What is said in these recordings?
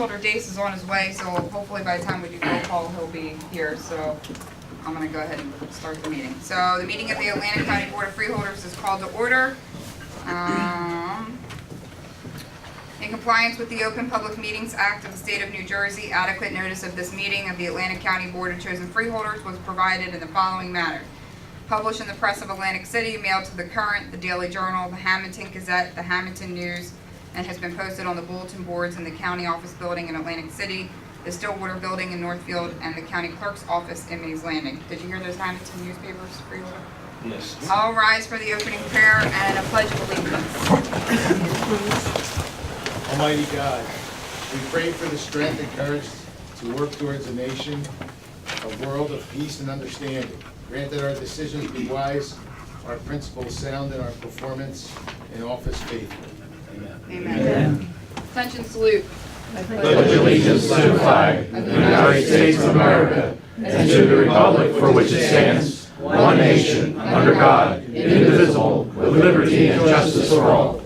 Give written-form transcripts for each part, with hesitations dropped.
Freeholder Dace is on his way, so hopefully by the time we do roll call, he'll be here, so I'm gonna go ahead and start the meeting. So the meeting of the Atlantic County Board of Freeholders is called to order. In compliance with the Open Public Meetings Act of the State of New Jersey, adequate notice of this meeting of the Atlantic County Board of Chosen Freeholders was provided in the following manner. Published in the Press of Atlantic City, mailed to the Current, the Daily Journal, the Hamilton Gazette, the Hamilton News, and has been posted on the bulletin boards in the County Office Building in Atlantic City, the Stillwater Building in Northfield, and the County Clerk's Office in Mays Landing. Did you hear those Hamilton newspapers, Freeholder? Yes. I'll rise for the opening prayer and a pledge of allegiance. Almighty God, we pray for the strength and courage to work towards a nation, a world of peace and understanding. Grant that our decisions be wise, our principles sound, and our performance in office faithful. Amen. Amen. Attention salute. I pledge allegiance to the flag of the United States of America and to the republic for which it stands, one nation, under God, indivisible, with liberty and justice for all.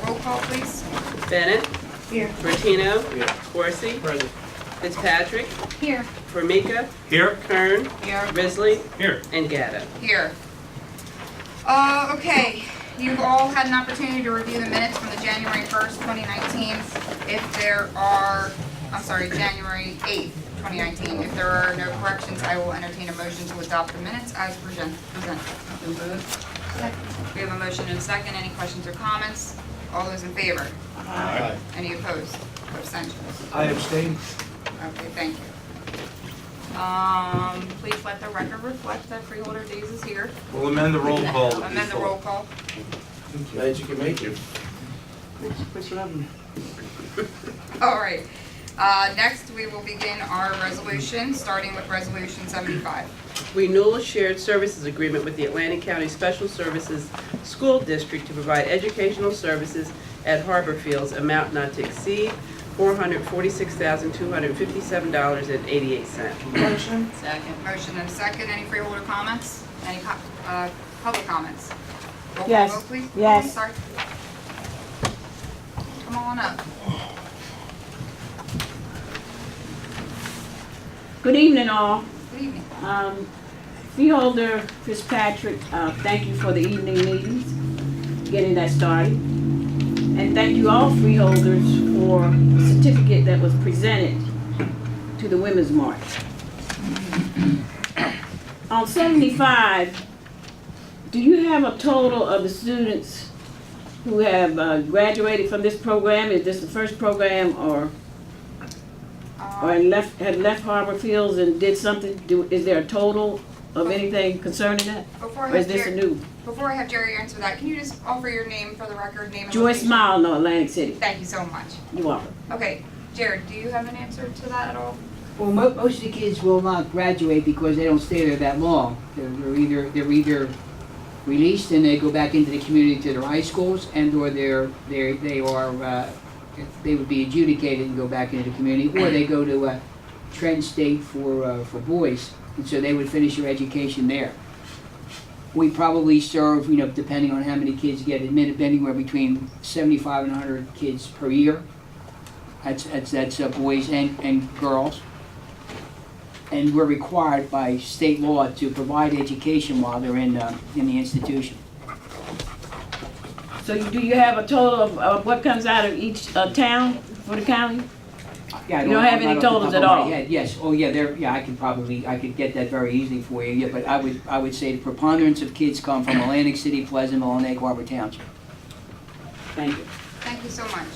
Roll call, please. Bennett. Here. Bertino. Here. Corsi. Present. Fitzpatrick. Here. Formica. Here. Kern. Here. Risley. Here. And Gatto. Here. Okay, you've all had an opportunity to review the minutes from the January 1st, 2019. If there are, January 8th, 2019. If there are no corrections, I will entertain a motion to adopt the minutes as presented. We have a motion and a second. Any questions or comments? All those in favor? Aye. Any opposed? Or abstentions? I abstain. Okay, thank you. Please let the record reflect that Freeholder Days is here. We'll amend the roll call. Amend the roll call. Glad you can make it. All right. Next, we will begin our resolution, starting with Resolution 75. Renewal shared services agreement with the Atlantic County Special Services School District to provide educational services at Harbor Fields, amount not to exceed $446,257.88. Motion. Second. Motion and a second. Any freeholder comments? Any public comments? Roll call Yes. vote, please. Yes. Sorry. Come on up. Good evening, all. Good evening. Freeholder Fitzpatrick, thank you for the evening meetings, getting that started. And thank you all freeholders for the certificate that was presented to the Women's March. On 75, do you have a total of the students who have graduated from this program? Is this the first program or had left Harbor Fields and did something? Is there a total of anything concerning that? Or is this a new? Before I have Jerry answer that, can you just offer your name for the record? Name and Joyce location? Mile, no, Atlantic City. Thank you so much. You're welcome. Okay, Jared, do you have an answer to that at all? Well, most of the kids will not graduate because they don't stay there that long. They're either released and they go back into the community to their high schools, and or they would be adjudicated and go back into the community, or they go to Trenton State for boys, and so they would finish their education there. We probably serve, depending on how many kids get admitted, anywhere between 75 and 100 kids per year. That's boys and girls. And we're required by state law to provide education while they're in the institution. So do you have a total of what comes out of each town for the county? Yeah, You don't have any totals at all? Yes. Oh, yeah. I could get that very easily for you. Yeah, but I would say the preponderance of kids come from Atlantic City, Pleasantville, and Egg Harbor Township. Thank you. Thank you so much.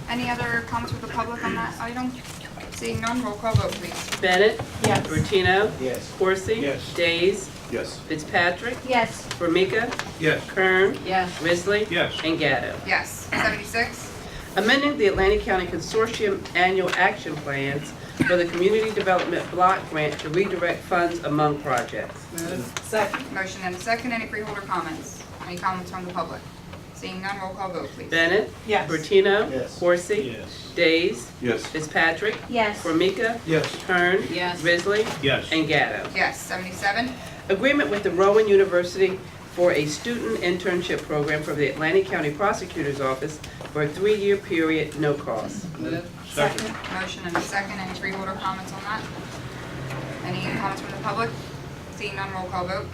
Any other comments from the public on that item? Seeing none, roll call vote, please. Bennett. Yes. Bertino. Yes. Corsi. Yes. Days. Yes. Fitzpatrick. Yes. Formica. Yes. Kern. Yes. Risley. Yes. And Gatto. Yes. 76. Amending the Atlantic County Consortium Annual Action Plans for the Community Development Block Grant to redirect funds among projects. Second. Motion and a second. Any freeholder comments? Any comments from the public? Seeing none, roll call vote, please. Bennett. Yes. Bertino. Yes. Corsi. Yes. Days. Yes. Fitzpatrick. Yes. Formica. Yes. Kern. Yes. Risley. Yes. And Gatto. Yes. 77. Agreement with the Rowan University for a student internship program for the Atlantic County Prosecutor's Office for a 3-year period, no cost. Move. Second. Motion and a second. Any freeholder comments on that? Any comments from the public? Seeing none, roll call vote.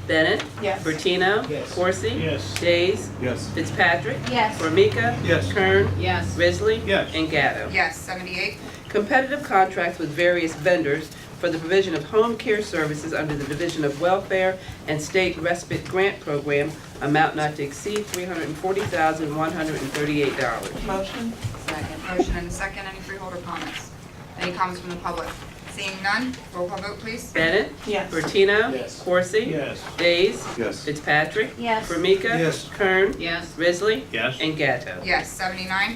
Bennett. Yes. Bertino. Yes. Corsi. Yes. Days. Yes. Fitzpatrick. Yes. Formica. Yes. Kern. Yes. Risley. Yes. And Gatto. Yes. 78. Competitive contracts with various vendors for the provision of home care services under the Division of Welfare and State Respite Grant Program, amount not to exceed $340,138. Motion. Second. Motion and a second. Any freeholder comments? Any comments from the public? Seeing none, roll call vote, please. Bennett. Yes. Bertino. Yes. Corsi. Yes. Days. Yes. Fitzpatrick. Yes. Formica. Yes. Kern. Yes. Risley. Yes. And Gatto. Yes. 79.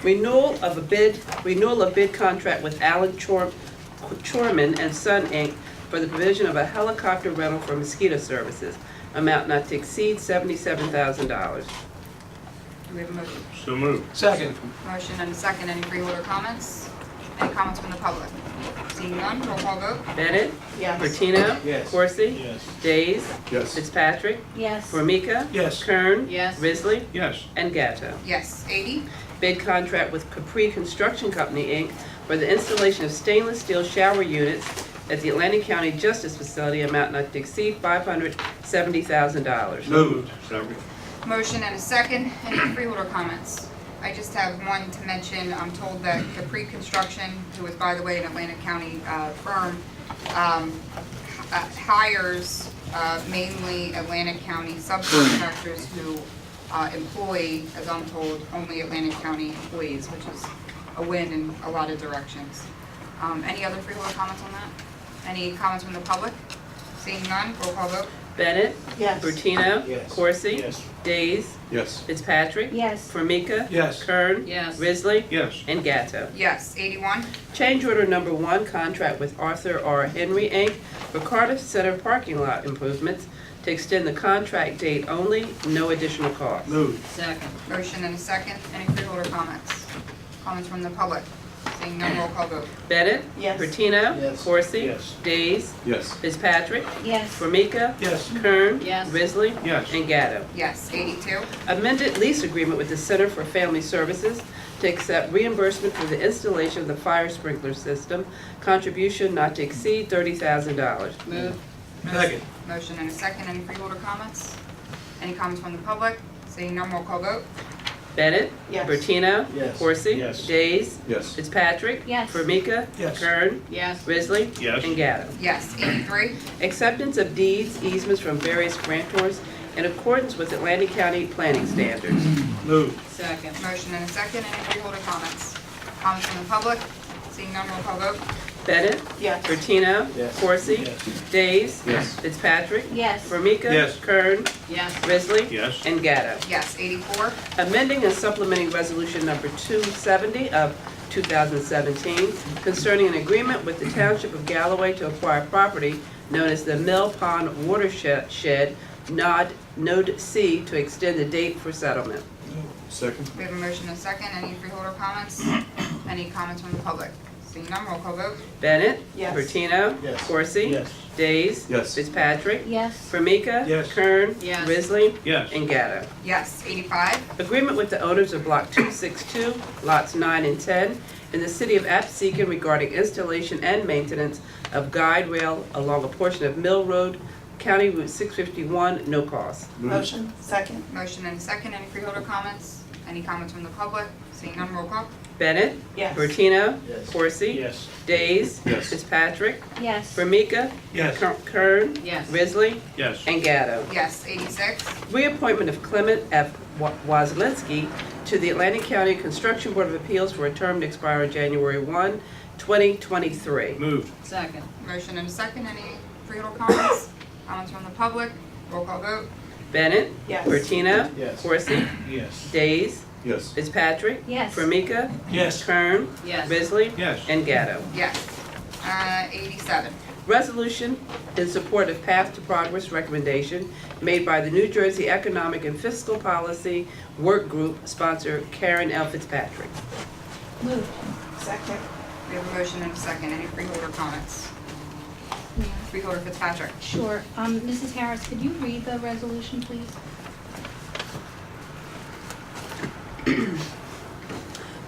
Renewal of bid contract with Allen Chorman and Son, Inc. for the provision of a helicopter rental for mosquito services, amount not to exceed $77,000. Do we have a motion? So moved. Second. Motion and a second. Any freeholder comments? Any comments from the public? Seeing none, roll call vote. Bennett. Yes. Bertino. Yes. Corsi. Yes. Days. Yes. Fitzpatrick. Yes. Formica. Yes. Kern. Yes. Risley. Yes. And Gatto. Yes. 80. Bid contract with Capri Construction Company, Inc. for the installation of stainless steel shower units at the Atlantic County Justice Facility, amount not to exceed $570,000. Moved. Second. Motion and a second. Any freeholder comments? I just have one to mention. I'm told that Capri Construction, who is, by the way, an Atlantic County firm, hires mainly Atlantic County subcontractors who employ, as I'm told, only Atlantic County employees, which is a win in a lot of directions. Any other freeholder comments on that? Any comments from the public? Seeing none, roll call vote. Bennett. Yes. Bertino. Yes. Corsi. Yes. Days. Yes. Fitzpatrick. Yes. Formica. Yes. Kern. Yes. Risley. Yes. And Gatto. Yes. 81. Change order number 1, contract with Arthur R. Henry, Inc. for Cardiff Center parking lot improvements to extend the contract date only, no additional cost. Moved. Second. Motion and a second. Any freeholder comments? Comments from the public? Seeing none, roll call vote. Bennett. Yes. Bertino. Yes. Corsi. Yes. Days. Yes. Fitzpatrick. Yes. Formica. Yes. Kern. Yes. Risley. Yes. And Gatto. Yes. 82. Amended lease agreement with the Center for Family Services to accept reimbursement for the installation of the fire sprinkler system, contribution not to exceed $30,000. Move. Second. Motion and a second. Any freeholder comments? Any comments from the public? Seeing none, roll call vote. Bennett. Yes. Bertino. Yes. Corsi. Yes. Days. Yes. Fitzpatrick. Yes. Formica. Yes. Kern. Yes. Risley. Yes. And Gatto. Yes. 83. Acceptance of deeds, easements from various grantors in accordance with Atlantic County planning standards. Moved. Second. Motion and a second. Any freeholder comments? Comments from the public? Seeing none, roll call vote. Bennett. Yes. Bertino. Yes. Corsi. Yes. Days. Yes. Fitzpatrick. Yes. Formica. Yes. Kern. Yes. Risley. Yes. And Gatto. Yes. 84. Amending and supplementing resolution number 270 of 2017 concerning an agreement with the Township of Galloway to acquire property known as the Mill Pond Watershed Node C to extend the date for settlement. Second. We have a motion and a second. Any freeholder comments? Any comments from the public? Seeing none, roll call vote. Bennett. Yes. Bertino. Yes. Corsi. Yes. Days. Yes. Fitzpatrick. Yes. Formica. Yes. Kern. Yes. Risley. Yes. And Gatto. Yes. 85. Agreement with the owners of Block 262, lots 9 and 10, in the city of Apsecan regarding installation and maintenance of guide rail along a portion of Mill Road, County Route 651, no cost. Moved. Motion. Second. Motion and a second. Any freeholder comments? Any comments from the public? Seeing none, roll call. Bennett. Yes. Bertino. Yes. Corsi. Yes. Days. Yes. Fitzpatrick. Yes. Formica. Yes. Kern. Yes. Risley. Yes. And Gatto. Yes. 86. Reappointment of Clement F. Wazlinski to the Atlantic County Construction Board of Appeals for a term to expire on January 1, 2023. Moved. Second. Motion and a second. Any freeholder comments? Comments from the public? Roll call vote. Bennett. Yes. Bertino. Yes. Corsi. Yes. Days. Yes. Fitzpatrick. Yes. Formica. Yes. Kern. Yes. Risley. Yes. And Gatto. Yes. 87. Resolution in support of Path to Progress recommendation made by the New Jersey Economic and Fiscal Policy Workgroup, sponsor Karen L. Fitzpatrick. Moved. Second. We have a motion and a second. Any freeholder comments? Freeholder Fitzpatrick. Sure. Mrs. Harris, could you read the resolution, please?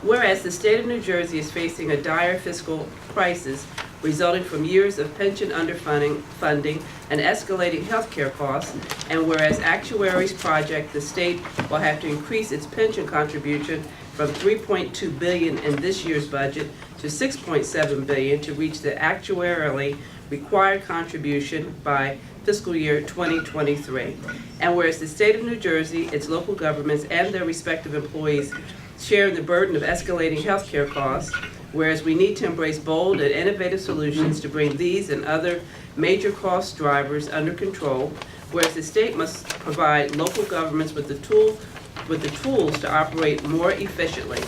Whereas the state of New Jersey is facing a dire fiscal crisis resulting from years of pension funding and escalating healthcare costs, and whereas actuaries project the state will have to increase its pension contribution from $3.2 billion in this year's budget to $6.7 billion to reach the actuarially required contribution by fiscal year 2023. And whereas the state of New Jersey, its local governments, and their respective employees share in the burden of escalating healthcare costs, whereas we need to embrace bold and innovative solutions to bring these and other major cost drivers under control, whereas the state must provide local governments with the tools to operate more efficiently,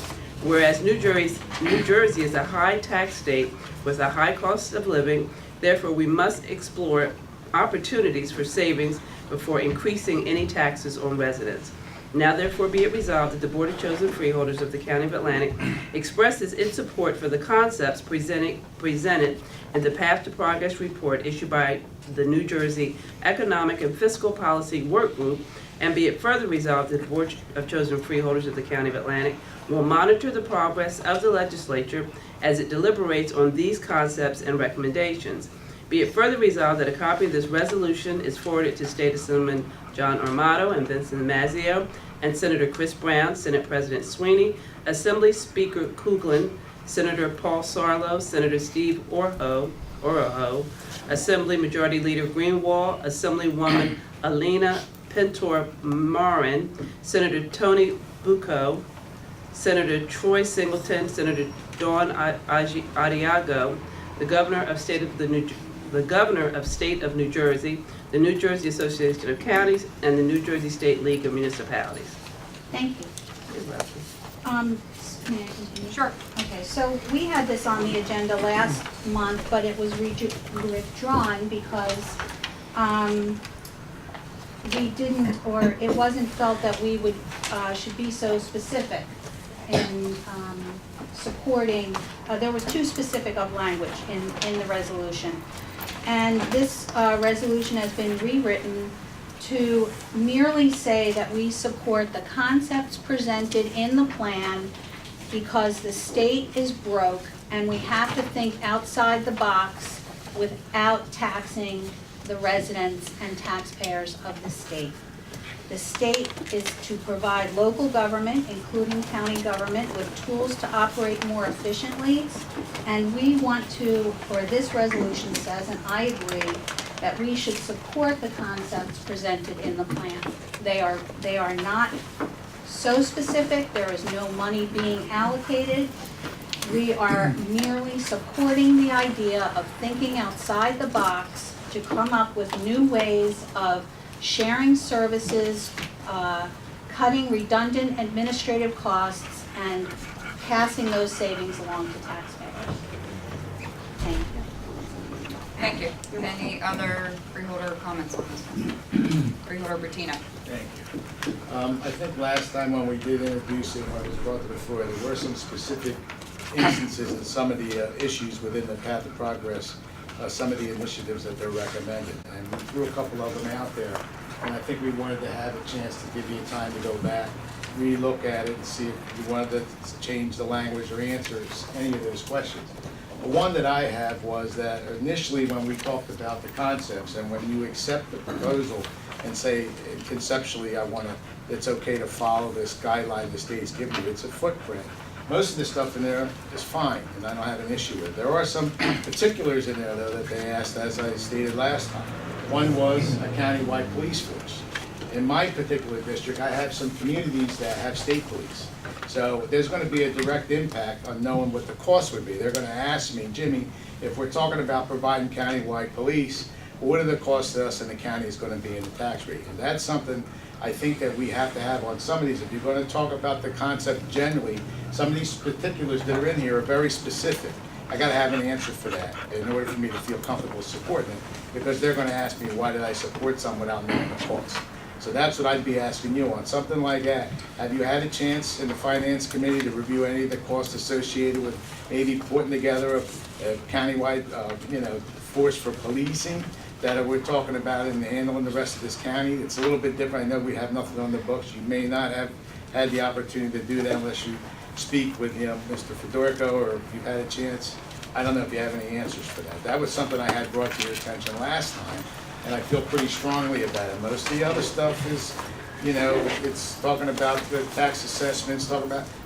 whereas New Jersey is a high tax state with a high cost of living, therefore we must explore opportunities for savings before increasing any taxes on residents. Now therefore be it resolved that the Board of Chosen Freeholders of the County of Atlantic expresses its support for the concepts presented in the Path to Progress report issued by the New Jersey Economic and Fiscal Policy Workgroup, and be it further resolved that the Board of Chosen Freeholders of the County of Atlantic will monitor the progress of the legislature as it deliberates on these concepts and recommendations. Be it further resolved that a copy of this resolution is forwarded to State Assemblyman John Armato and Vincent Mazzeo, and Senator Chris Brown, Senate President Sweeney, Assembly Speaker Kuglin, Senator Paul Sarlo, Senator Steve Oroho, Assembly Majority Leader Greenwald, Assemblywoman Alina Pintor-Marin, Senator Tony Bucco, Senator Troy Singleton, Senator Dawn Adiago, the Governor of State of New Jersey, the New Jersey Association of Counties, and the New Jersey State League of Municipalities. Thank you. You're welcome. May I continue? Sure. Okay, so we had this on the agenda last month, but it was withdrawn because we didn't, or it wasn't felt that we would, should be so specific in supporting, there was too specific of language in the resolution. And this resolution has been rewritten to merely say that we support the concepts presented in the plan because the state is broke and we have to think outside the box without taxing the residents and taxpayers of the state. The state is to provide local government, including county government, with tools to operate more efficiently. And we want to, or this resolution says, and I agree, that we should support the concepts presented in the plan. They are not so specific, there is no money being allocated. We are merely supporting the idea of thinking outside the box to come up with new ways of sharing services, cutting redundant administrative costs, and passing those savings along to taxpayers. Thank you. Thank you. Any other freeholder comments on this one? Freeholder Bertina. Thank you. I think last time when we did introduce it, when it was brought to the floor, there were some specific instances in some of the issues within the Path to Progress, some of the initiatives that they're recommending. And we threw a couple of them out there. And I think we wanted to have a chance to give you time to go back, re-look at it, and see if you wanted to change the language or answer any of those questions. The one that I have was that initially when we talked about the concepts and when you accept the proposal and say conceptually it's okay to follow this guideline the state's given you, it's a footprint. Most of the stuff in there is fine, and I don't have an issue with it. There are some particulars in there, though, that they asked, as I stated last time. One was a countywide police force. In my particular district, I have some communities that have state police. So there's going to be a direct impact on knowing what the cost would be. They're going to ask me, Jimmy, if we're talking about providing countywide police, what are the costs to us in the county is going to be in the tax rate? And that's something I think that we have to have on some of these. If you're going to talk about the concept generally, some of these particulars that are in here are very specific. I gotta have an answer for that in order for me to feel comfortable supporting it, because they're gonna ask me, why did I support some without knowing the cost? So that's what I'd be asking you on, something like that. Have you had a chance in the finance committee to review any of the costs associated with maybe putting together a countywide, force for policing that we're talking about and handling the rest of this county? It's a little bit different. I know we have nothing on the books. You may not have had the opportunity to do that unless you speak with, Mr. Fedorko, or if you've had a chance. I don't know if you have any answers for that. That was something I had brought to your attention last time, and I feel pretty strongly about it. Most of the other stuff is, it's talking about the tax assessments,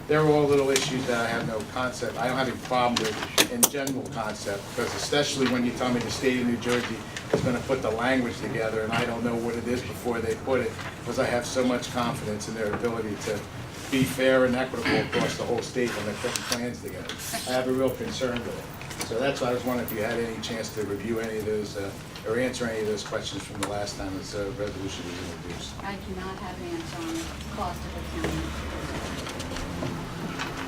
they're all little issues that I have no concept. I don't have any problem with in general concept, because especially when you tell me the state of New Jersey is gonna put the language together, and I don't know what it is before they put it, because I have so much confidence in their ability to be fair and equitable across the whole state when they're putting plans together. I have a real concern with it. So that's why I was wondering if you had any chance to review any of those, or answer any of those questions from the last time this resolution was introduced. I do not have an answer on the cost of accounting.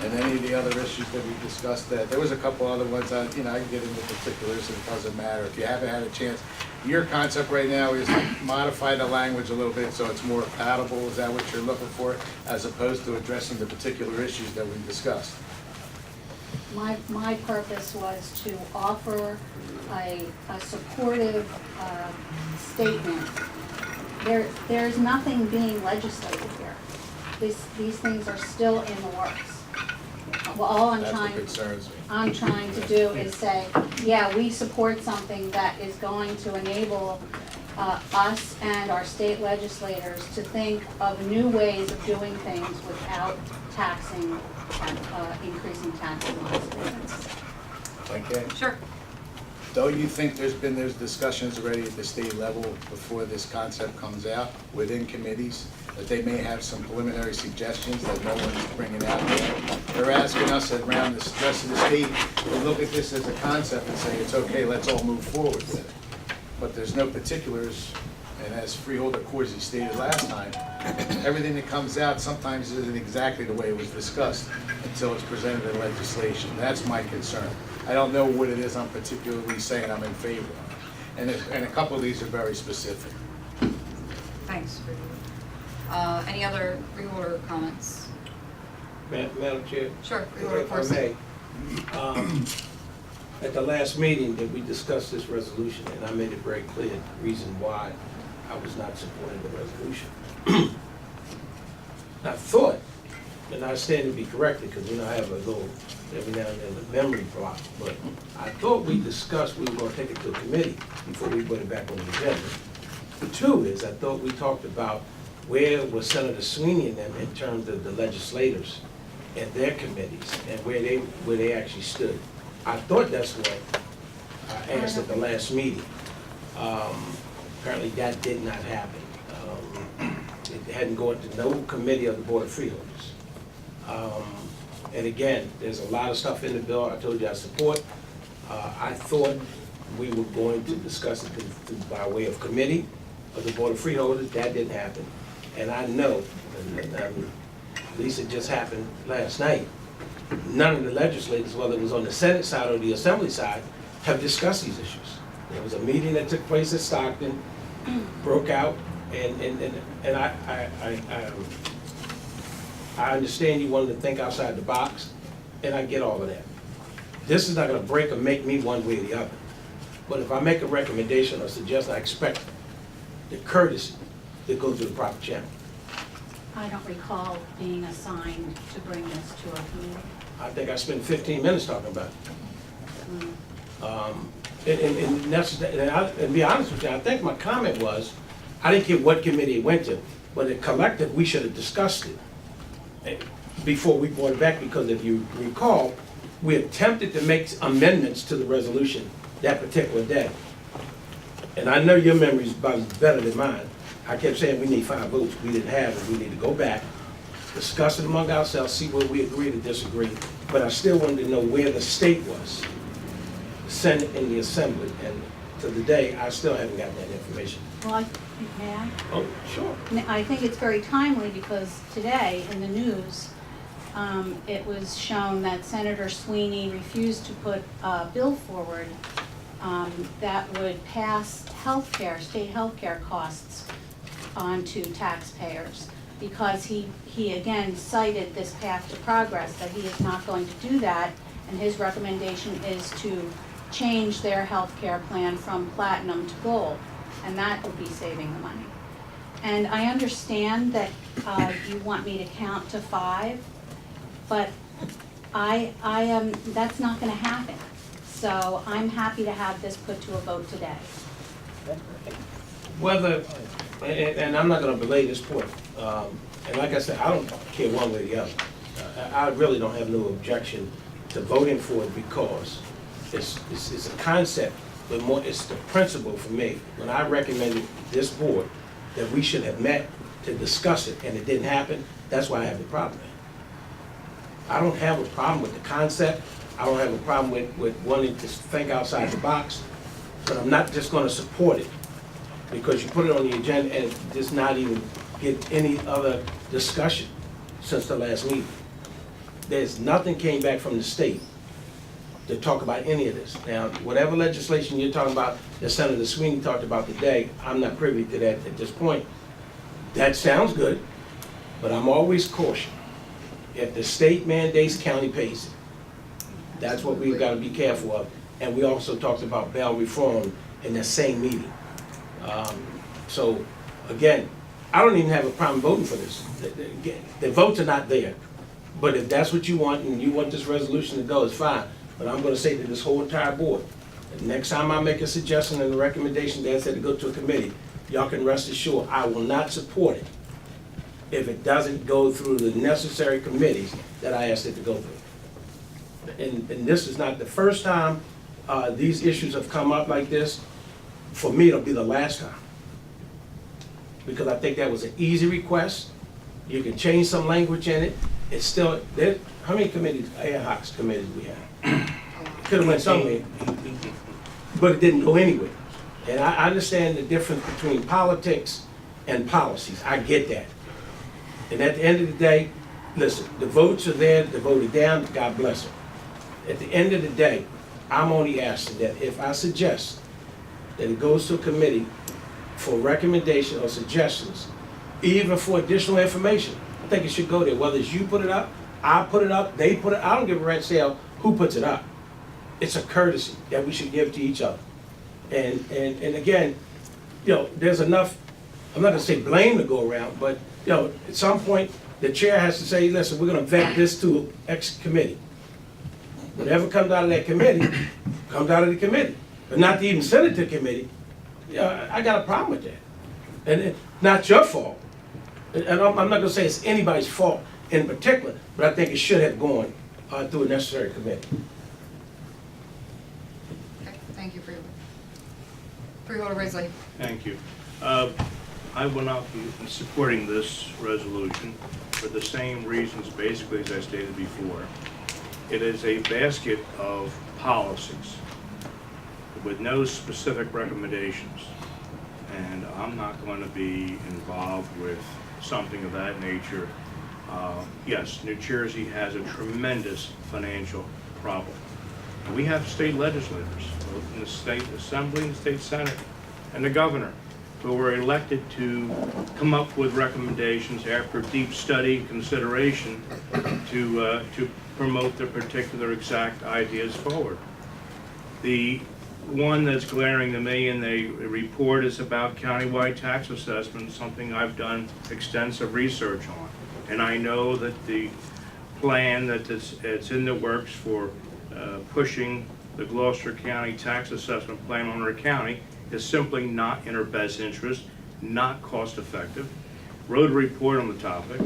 And any of the other issues that we discussed, there was a couple other ones, I can get into particulars, it doesn't matter. If you haven't had a chance, your concept right now is modify the language a little bit so it's more palatable. Is that what you're looking for, as opposed to addressing the particular issues that we discussed? My purpose was to offer a supportive statement. There's nothing being legislated here. These things are still in the works. Well, all That's what concerns me. I'm trying to do is say, yeah, we support something that is going to enable us and our state legislators to think of new ways of doing things without taxing, increasing taxes on citizens. Okay. Sure. Don't you think there's been those discussions already at the state level before this concept comes out within committees, that they may have some preliminary suggestions that no one's bringing out yet? They're asking us around the rest of the state to look at this as a concept and say, it's okay, let's all move forward with it. But there's no particulars, and as Freeholder Corsi stated last time, everything that comes out sometimes isn't exactly the way it was discussed until it's presented in legislation. That's my concern. I don't know what it is I'm particularly saying I'm in favor of. And a couple of these are very specific. Thanks. Any other freeholder comments? Madam Chair? Sure, freeholder If I Corsi. may, at the last meeting that we discussed this resolution, and I made it very clear the reason why I was not supporting the resolution. I thought, and I stand to be corrected, because I have a little, every now and then, a memory block, but I thought we discussed we were going to take it to a committee before we put it back on the agenda. The two is, I thought we talked about where was Senator Sweeney and them in terms of the legislators and their committees and where they actually stood. I thought that's what I asked at the last meeting. Apparently that did not happen. It hadn't gone to no committee of the Board of Freeholders. And again, there's a lot of stuff in the bill I told you I support. I thought we were going to discuss it by way of committee of the Board of Freeholders. That didn't happen. And I know, and at least it just happened last night, none of the legislators, whether it was on the Senate side or the Assembly side, have discussed these issues. There was a meeting that took place at Stockton, broke out, and I understand you wanted to think outside the box, and I get all of that. This is not gonna break or make me one way or the other. But if I make a recommendation or suggestion, I expect the courtesy to go through the proper channel. I don't recall being assigned to bring this to a committee. I think I spent 15 minutes talking about it. And be honest with you, I think my comment was, I didn't care what committee it went to, but the collective, we should have discussed it before we brought it back, because if you recall, we attempted to make amendments to the resolution that particular day. And I know your memory is about better than mine. I kept saying we need 5 votes. We didn't have it. We need to go back, discuss it among ourselves, see where we agree to disagree. But I still wanted to know where the state was, the Senate and the Assembly. And to the day, I still haven't got that information. Well, may I? Oh, sure. I think it's very timely because today in the news, it was shown that Senator Sweeney refused to put a bill forward that would pass state healthcare costs onto taxpayers, because he again cited this path to progress, that he is not going to do that, and his recommendation is to change their healthcare plan from platinum to gold, and that would be saving the money. And I understand that you want me to count to 5, but I am, that's not gonna happen. So I'm happy to have this put to a vote today. Whether, and I'm not gonna belay this point, and like I said, I don't care one way or the other. I really don't have no objection to voting for it, because it's a concept, but more, it's the principle for me. When I recommended this board that we should have met to discuss it, and it didn't happen, that's why I have the problem. I don't have a problem with the concept, I don't have a problem with wanting to think outside the box, but I'm not just gonna support it because you put it on the agenda and just not even get any other discussion since the last meeting. There's nothing came back from the state to talk about any of this. Now, whatever legislation you're talking about, that Senator Sweeney talked about today, I'm not privy to that at this point. That sounds good, but I'm always cautioned. If the state mandates, county pays it. That's what we've got to be careful of. And we also talked about bail reform in that same meeting. So, again, I don't even have a problem voting for this. The votes are not there. But if that's what you want, and you want this resolution to go, it's fine. But I'm going to say to this whole entire board, the next time I make a suggestion and a recommendation that said to go to a committee, y'all can rest assured I will not support it if it doesn't go through the necessary committees that I asked it to go through. And this is not the first time these issues have come up like this. For me, it'll be the last time. Because I think that was an easy request. You can change some language in it. It's still, how many committees, ad hoc committees we have? Could have went somewhere, but it didn't go anywhere. And I understand the difference between politics and policies. I get that. And at the end of the day, listen, the votes are there, they voted down, God bless them. At the end of the day, I'm only asking that if I suggest that it goes to a committee for recommendation or suggestions, even for additional information, I think it should go there. Whether it's you put it up, I put it up, they put it, I don't give a rat's tail who puts it up. It's a courtesy that we should give to each other. And again, you know, there's enough, I'm not gonna say blame to go around, but you know, at some point, the chair has to say, listen, we're gonna vet this to X committee. Whatever comes out of that committee, comes out of the committee. But not to even send it to committee, yeah, I got a problem with that. And it's not your fault. And I'm not gonna say it's anybody's fault in particular, but I think it should have gone through a necessary committee. Okay, thank you, Freeholder Risley. Thank you. I will not be supporting this resolution for the same reasons basically as I stated before. It is a basket of policies with no specific recommendations. And I'm not going to be involved with something of that nature. Yes, New Jersey has a tremendous financial problem. And we have state legislators, both in the state assembly and the state senate, and the governor, who were elected to come up with recommendations after deep study and consideration to promote their particular exact ideas forward. The one that's glaring to me in the report is about countywide tax assessment, something I've done extensive research on. And I know that the plan it's in the works for pushing the Gloucester County tax assessment plan on our county is simply not in our best interest, not cost effective. Wrote a report on the topic,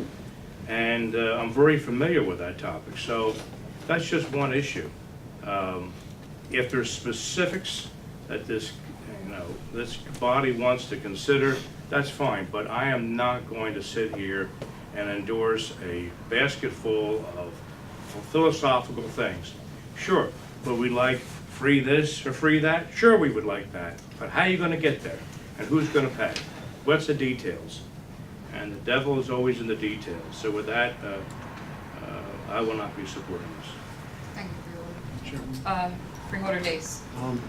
and I'm very familiar with that topic. So that's just one issue. If there's specifics that this body wants to consider, that's fine. But I am not going to sit here and endorse a basket full of philosophical things. Sure, would we like free this or free that? Sure, we would like that. But how are you going to get there? And who's going to pay? What's the details? And the devil is always in the details. So with that, I will not be supporting this. Thank you, Freeholder. Freeholder Days.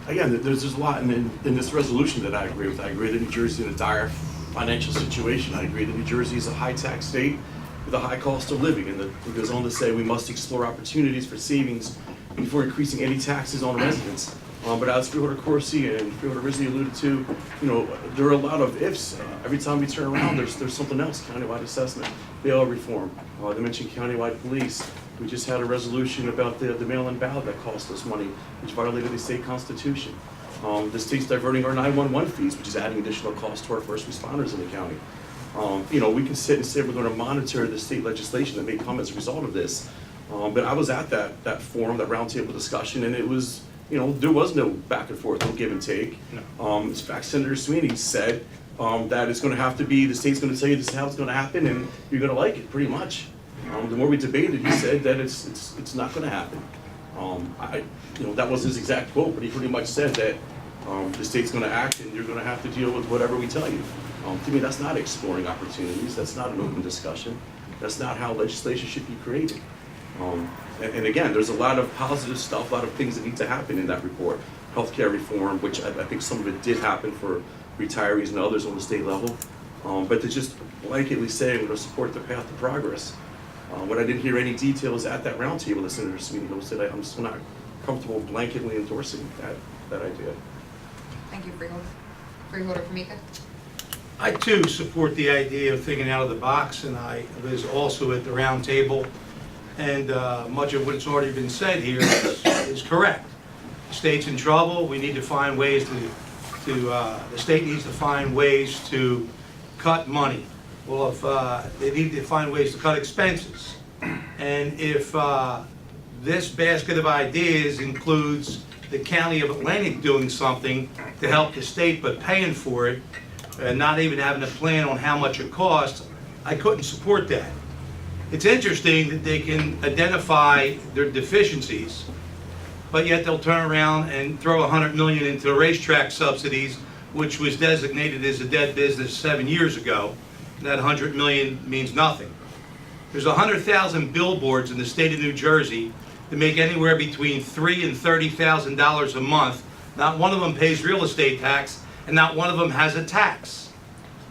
Again, there's a lot in this resolution that I agree with. I agree that New Jersey is in a dire financial situation. I agree that New Jersey is a high-tax state with a high cost of living. And it goes on to say we must explore opportunities for savings before increasing any taxes on residents. But as Freeholder Corsi and Freeholder Risley alluded to, there are a lot of ifs. Every time we turn around, there's something else. Countywide assessment, bail reform. They mentioned countywide police. We just had a resolution about the mail-in ballot that cost us money, which violated the state constitution. The state's diverting our 911 fees, which is adding additional cost to our first responders in the county. We can sit and say we're going to monitor the state legislation that may come as a result of this. But I was at that forum, that roundtable discussion, and it was, there was no back and forth, no give and take. No. In fact, Senator Sweeney said that it's going to have to be, the state's going to tell you this is how it's going to happen, and you're going to like it, pretty much. The more we debated, he said that it's not going to happen. That was his exact quote, but he pretty much said that the state's going to act, and you're going to have to deal with whatever we tell you. To me, that's not exploring opportunities. That's not an open discussion. That's not how legislation should be created. And again, there's a lot of positive stuff, a lot of things that need to happen in that report. Healthcare reform, which I think some of it did happen for retirees and others on the state level. But to just blanketly say we're going to support the path to progress, when I didn't hear any details at that roundtable that Senator Sweeney hosted, I'm still not comfortable blanketly endorsing that idea. Thank you, Freeholder. Freeholder Famika. I too support the idea of thinking out of the box, and I was also at the round table, and much of what's already been said here is correct. The state's in trouble. We need to find ways the state needs to find ways to cut money. Well, if they need to find ways to cut expenses, and if this basket of ideas includes the County of Atlantic doing something to help the state but paying for it, and not even having a plan on how much it costs, I couldn't support that. It's interesting that they can identify their deficiencies, but yet they'll turn around and throw $100 million into racetrack subsidies, which was designated as a dead business 7 years ago. That $100 million means nothing. There's 100,000 billboards in the state of New Jersey that make anywhere between $3,000 and $30,000 a month. Not one of them pays real estate tax, and not one of them has a tax.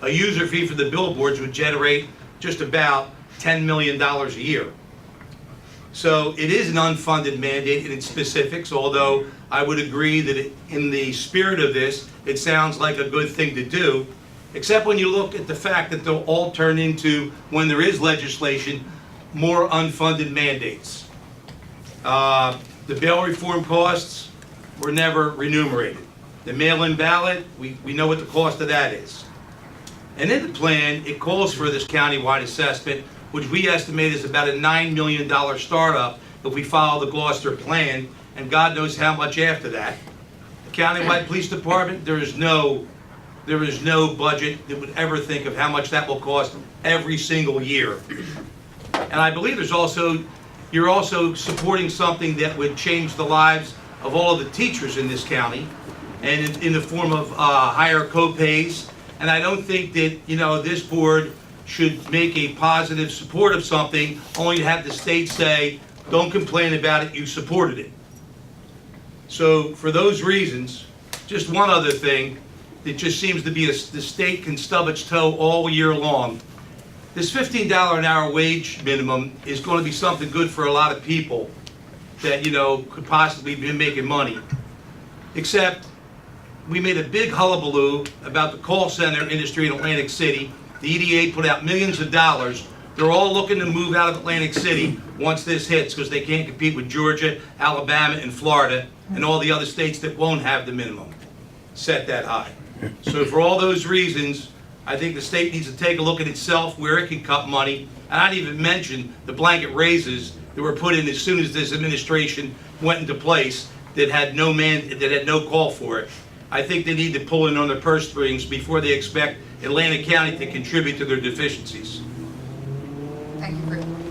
A user fee for the billboards would generate just about $10 million a year. So it is an unfunded mandate in its specifics, although I would agree that in the spirit of this, it sounds like a good thing to do, except when you look at the fact that they'll all turn into, when there is legislation, more unfunded mandates. The bail reform costs were never remunerated. The mail-in ballot, we know what the cost of that is. And in the plan, it calls for this countywide assessment, which we estimate is about a $9 million startup if we follow the Gloucester plan, and God knows how much after that. The countywide police department, there is no budget that would ever think of how much that will cost every single year. And I believe you're also supporting something that would change the lives of all of the teachers in this county, and in the form of higher co-pays. And I don't think that, this board should make a positive support of something only to have the state say, don't complain about it, you supported it. So for those reasons, just one other thing, it just seems to be the state can stub its toe all year long. This $15 an hour wage minimum is going to be something good for a lot of people that, could possibly be making money. Except we made a big hullabaloo about the call center industry in Atlantic City. The EDA put out millions of dollars. They're all looking to move out of Atlantic City once this hits because they can't compete with Georgia, Alabama, and Florida, and all the other states that won't have the minimum set that high. So for all those reasons, I think the state needs to take a look at itself where it can cut money. And I didn't even mention the blanket raises that were put in as soon as this administration went into place that had no call for it. I think they need to pull in on their purse strings before they expect Atlantic County to contribute to their deficiencies. Thank you, Freeholder.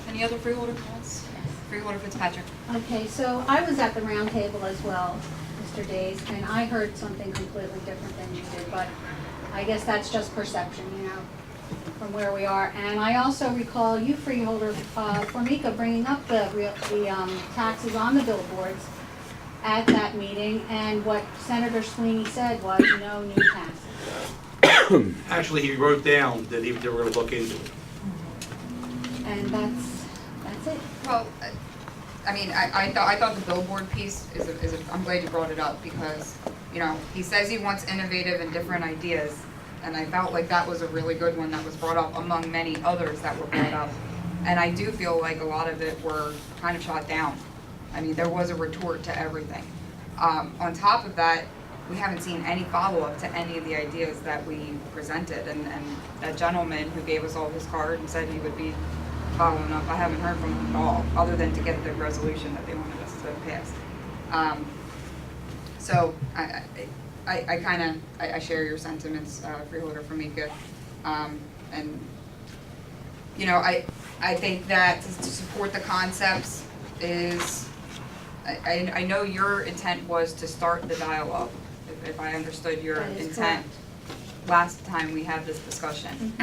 Any other Freeholder calls? Freeholder Fitzpatrick. Okay, so I was at the round table as well, Mr. Days, and I heard something completely different than you did, but I guess that's just perception, from where we are. And I also recall you, Freeholder, Formica, bringing up the taxes on the billboards at that meeting, and what Senator Sweeney said was no new taxes. Actually, he wrote down that they were gonna look into it. And that's it. Well, I mean, I thought the billboard piece I'm glad you brought it up, because, you know, he says he wants innovative and different ideas, and I felt like that was a really good one that was brought up among many others that were brought up. And I do feel like a lot of it were kind of shot down. I mean, there was a retort to everything. On top of that, we haven't seen any follow-up to any of the ideas that we presented, and that gentleman who gave us all his card and said he would be following up, I haven't heard from him at all, other than to get the resolution that they wanted us to pass. So I share your sentiments, Freeholder Formica, and you know, I think that to support the concepts is, I know your intent was to start the dialogue, if I understood your That is intent last time we had this discussion.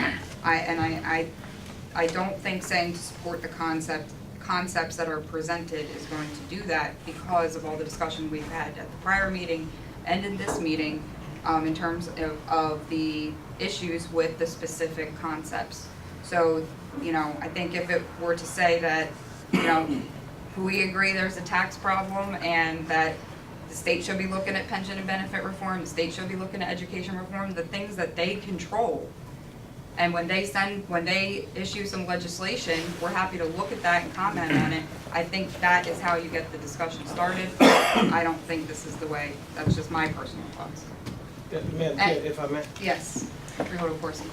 I don't think saying to support the concepts that are presented is going to do that, because of all the discussion we've had at the prior meeting and in this meeting, in terms of the issues with the specific concepts. So, you know, I think if it were to say that, you know, we agree there's a tax problem and that the state should be looking at pension and benefit reform, the state should be looking at education reform, the things that they control. And when they issue some legislation, we're happy to look at that and comment on it. I think that is how you get the discussion started. I don't think this is the way. That's just my personal thoughts. Madam Chair, if I may. Yes, Freeholder Corsi.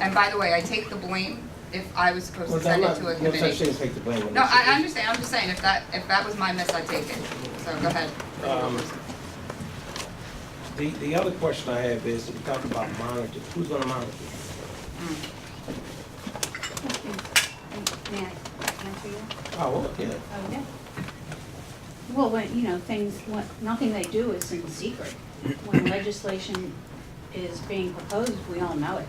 And by the way, I take the blame if I was supposed to send it to a No such thing committee. as take the blame on No, this. I understand. I'm just saying, if that was my miss, I'd take it. So go ahead. The other question I have is, we talk about monitoring. Who's gonna monitor? May I answer you? Oh, well, yeah. Oh, yeah. Well, when, you know, nothing they do is in secret. When legislation is being proposed, we all know it.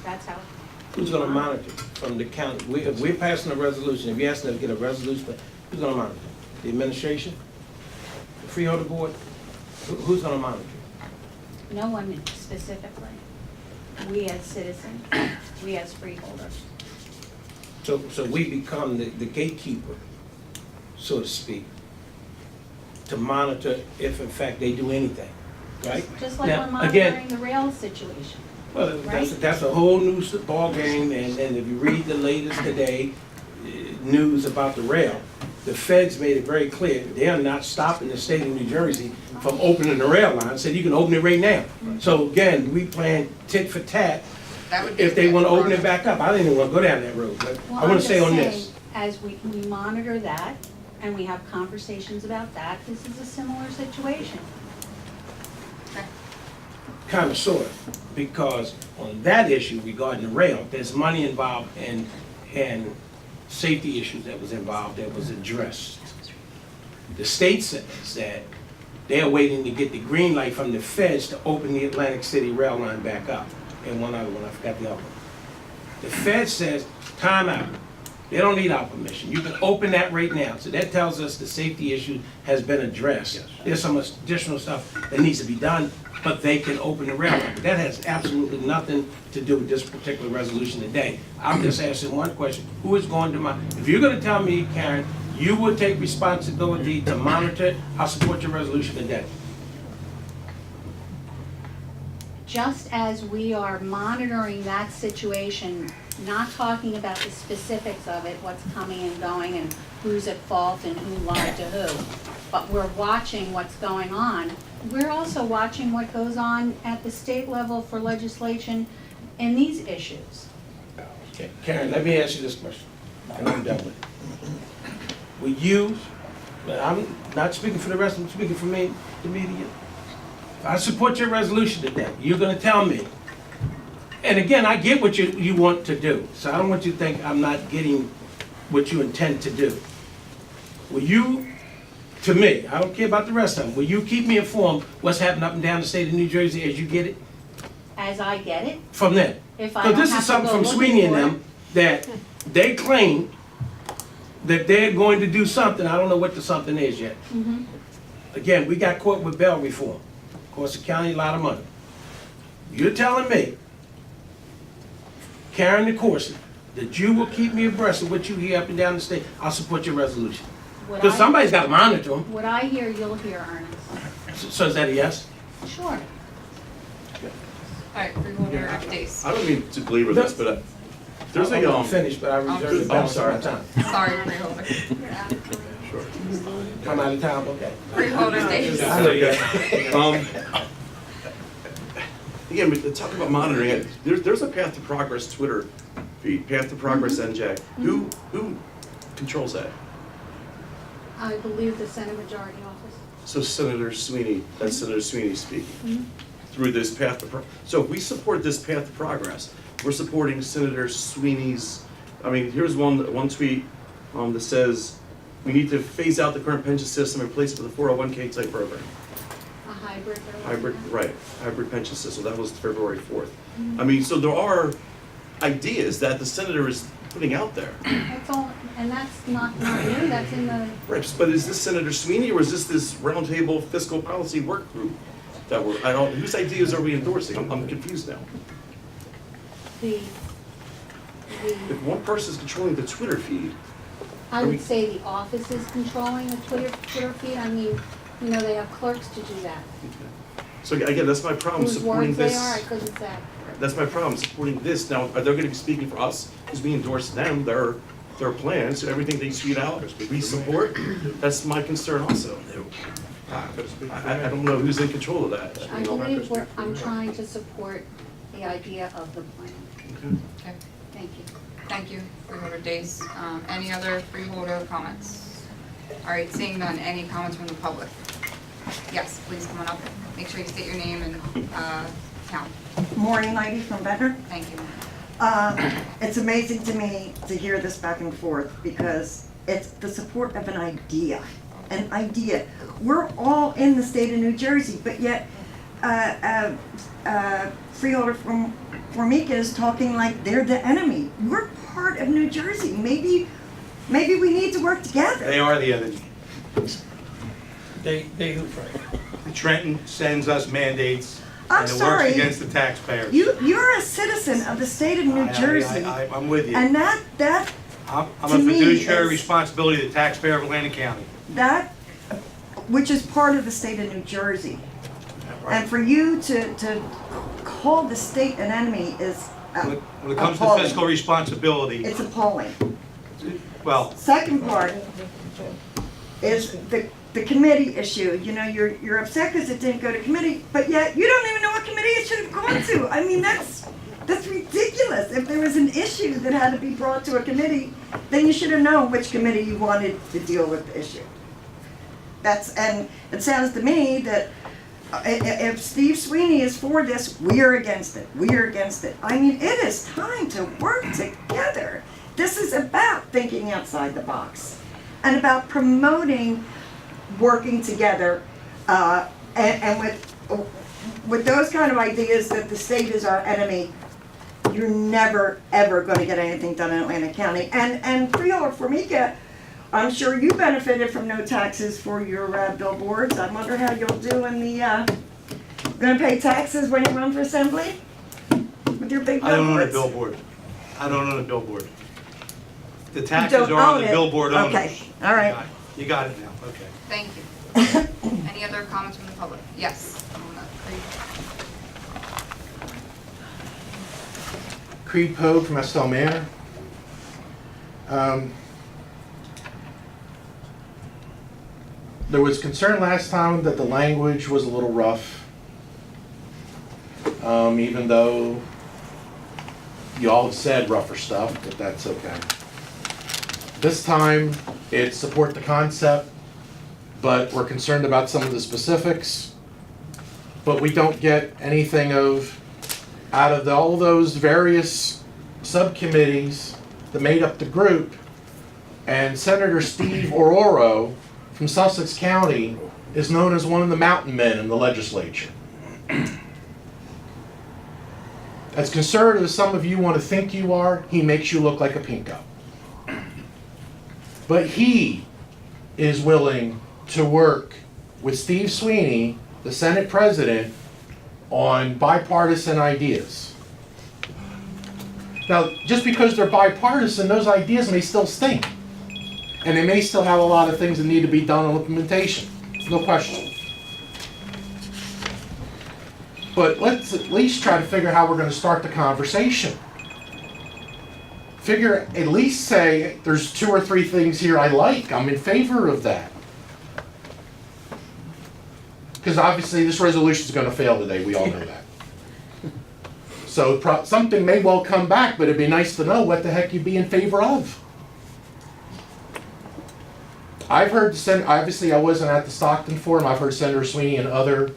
That's how. Who's gonna monitor from the county? If we're passing a resolution, if you're asking them to get a resolution, who's gonna monitor? The administration? The Freeholder Board? Who's gonna monitor? No one specifically. We as citizens, we as freeholders. So we become the gatekeeper, so to speak, to monitor if in fact they do anything, right? Just like Now, we're again, monitoring the rail situation. Well, Right. that's a whole new ballgame, and if you read the latest today, news about the rail, the feds made it very clear, they are not stopping the state of New Jersey from opening the rail line, said you can open it right now. So again, we playing tit for tat, That would be if they wanna open it perfect. back up. I didn't even wanna go down that road, but Well, I wanna I'm say just on saying, this. as we monitor that, and we have conversations about that, this is a similar situation. Kind of sort of, because on that issue regarding the rail, there's money involved and safety issues that was involved that was addressed. The state says that they're waiting to get the green light from the feds to open the Atlantic City rail line back up. And one other one, I forgot the other one. The fed says, time out. They don't need our permission. You can open that right now. So that tells us the safety issue has been addressed. There's some additional stuff that needs to be done, but they can open the rail line. But that has absolutely nothing to do with this particular resolution today. I'm just asking one question. Who is going to monitor? If you're gonna tell me, Karen, you would take responsibility to monitor, I'll support your resolution today. Just as we are monitoring that situation, not talking about the specifics of it, what's coming and going and who's at fault and who lied to who, but we're watching what's going on. We're also watching what goes on at the state level for legislation in these issues. Okay, Karen, let me ask you this question, and I'm done with it. Will you, I'm not speaking for the rest, I'm speaking for me, the media. I support your resolution today. You're gonna tell me. And again, I get what you want to do, so I don't want you to think I'm not getting what you intend to do. Will you, to me, I don't care about the rest of them, will you keep me informed what's happening up and down the state of New Jersey as you get it? as I get it. from them. If I Because don't this have is to something go from looking Sweeney and for it. them that they claim that they're going to do something. I don't know what the something is yet. Mhm. Again, we got caught with bail reform. Cost the county a lot of money. You're telling me, Karen DeCourcy, that you will keep me abreast of what you hear up and down the state. I'll support your resolution. What Because I- somebody's got to monitor them. What I hear, you'll hear, Ernest. So is that a yes? Sure. All right, Freeholder Days. I don't mean to belabor this, but there's I'm a, gonna finish, but I reserve the balance of my time. Sorry, Freeholder. I'm out of time, okay. Freeholder Days. I know you. Again, but talk about monitoring it, there's a Path to Progress Twitter feed, Path to Progress NJ. Who controls that? I believe the Senate Majority Office. So Senator Sweeney, that's Senator Sweeney speaking. Through this Path to so if we support this Path to Progress, we're supporting Senator Sweeney's, I mean, here's one tweet that says, we need to phase out the current pension system and replace it with a 401k type program. A hybrid. Hybrid pension system, that was February 4th. I mean, so there are ideas that the senator is putting out there. That's all, and that's not new, that's in the, Right, but is this Senator Sweeney or is this roundtable fiscal policy work group that whose ideas are we endorsing? I'm confused now. the, If one person is controlling the Twitter feed, I would say the office is controlling the Twitter feed. I mean, you know, they have clerks to do that. so again, that's my problem Whose supporting words they this. are, I couldn't say. That's my problem supporting this. Now, are they going to be speaking for us? Because we endorse them, their plans, so everything they tweet out, we support. That's my concern also. I don't know who's in control of that. I believe I'm trying to support the idea of the plan. Okay, Thank you. thank you, Freeholder Days. Any other Freeholder comments? All right, seeing none, any comments from the public? Yes, please come on up. Make sure you state your name and town. Maureen Lady from Ventnor. Thank you. It's amazing to me to hear this back and forth because it's the support of an idea. An idea. We're all in the state of New Jersey, but yet Freeholder from Formica is talking like they're the enemy. We're part of New Jersey. Maybe we need to work together. They are the enemy. They who, Frank? Trenton sends us mandates, I'm and it sorry. works against the taxpayers. You're a citizen of the state of New Jersey. I'm with you. And that I'm a to me fiduciary is- responsibility to the taxpayer of Atlantic County. which is part of the state of New Jersey. And for you to call the state an enemy is When it comes to appalling. fiscal responsibility, It's appalling. well, Second part is the committee issue. You know, you're upset because it didn't go to committee, but yet you don't even know what committee it should have gone to. I mean, that's ridiculous. If there was an issue that had to be brought to a committee, then you should have known which committee you wanted to deal with the issue. And it sounds to me that if Steve Sweeney is for this, we're against it. We're against it. I mean, it is time to work together. This is about thinking outside the box and about promoting working together. And with those kind of ideas that the state is our enemy, you're never, ever going to get anything done in Atlantic County. And Freeholder Formica, I'm sure you benefited from no taxes for your billboards. I wonder how you'll do in the, gonna pay taxes when you run for assembly? With your big I don't own a billboards? billboard. I don't own a billboard. The You taxes don't are on own the it? billboard owners. Okay, all right. You got it now, okay. Thank you. Any other comments from the public? Yes. Creed Pogue from Estelle Manor. There was concern last time that the language was a little rough, even though y'all have said rougher stuff, but that's okay. This time, it's support the concept, but we're concerned about some of the specifics, but we don't get anything out of all those various subcommittees that made up the group, and Senator Steve Ororo from Sussex County is known as one of the mountain men in the legislature. As conservative as some of you want to think you are, he makes you look like a pinko. But he is willing to work with Steve Sweeney, the Senate President, on bipartisan ideas. Now, just because they're bipartisan, those ideas may still stink. And they may still have a lot of things that need to be done on implementation. No question. But let's at least try to figure how we're going to start the conversation. At least say, there's 2 or 3 things here I like. I'm in favor of that. Because obviously this resolution is going to fail today. We all know that. So something may well come back, but it'd be nice to know what the heck you'd be in favor of. I've heard, obviously I wasn't at the Stockton Forum, I've heard Senator Sweeney in other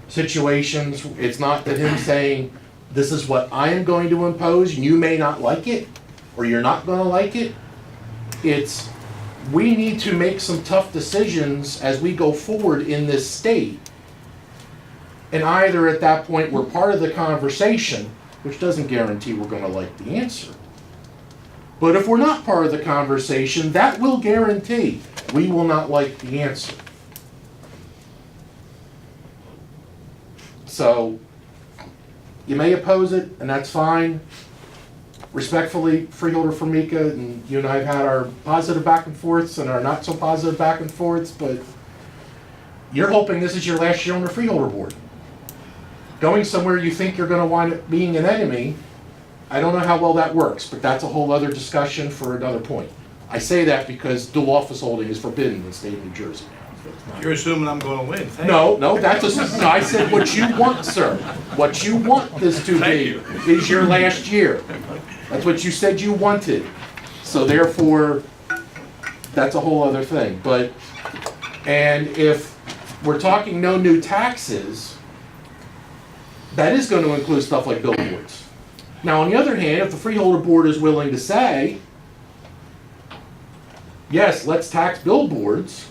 situations. It's not that him saying, this is what I am going to impose, and you may not like it, or you're not going to like it. It's, we need to make some tough decisions as we go forward in this state. And either at that point we're part of the conversation, which doesn't guarantee we're going to like the answer. But if we're not part of the conversation, that will guarantee we will not like the answer. So, you may oppose it, and that's fine. Respectfully, Freeholder Formica, and you and I have had our positive back and forths and our not so positive back and forths, but you're hoping this is your last year on the Freeholder Board. Going somewhere you think you're going to wind up being an enemy, I don't know how well that works, but that's a whole other discussion for another point. I say that because dual office holding is forbidden in the state of New Jersey now. You're assuming I'm going to win. Thank No, you. no, no, I said what you want, sir. What you want this to be is your last year. That's what you said you wanted. So therefore, that's a whole other thing. But, and if we're talking no new taxes, that is going to include stuff like billboards. Now, on the other hand, if the Freeholder Board is willing to say, yes, let's tax billboards,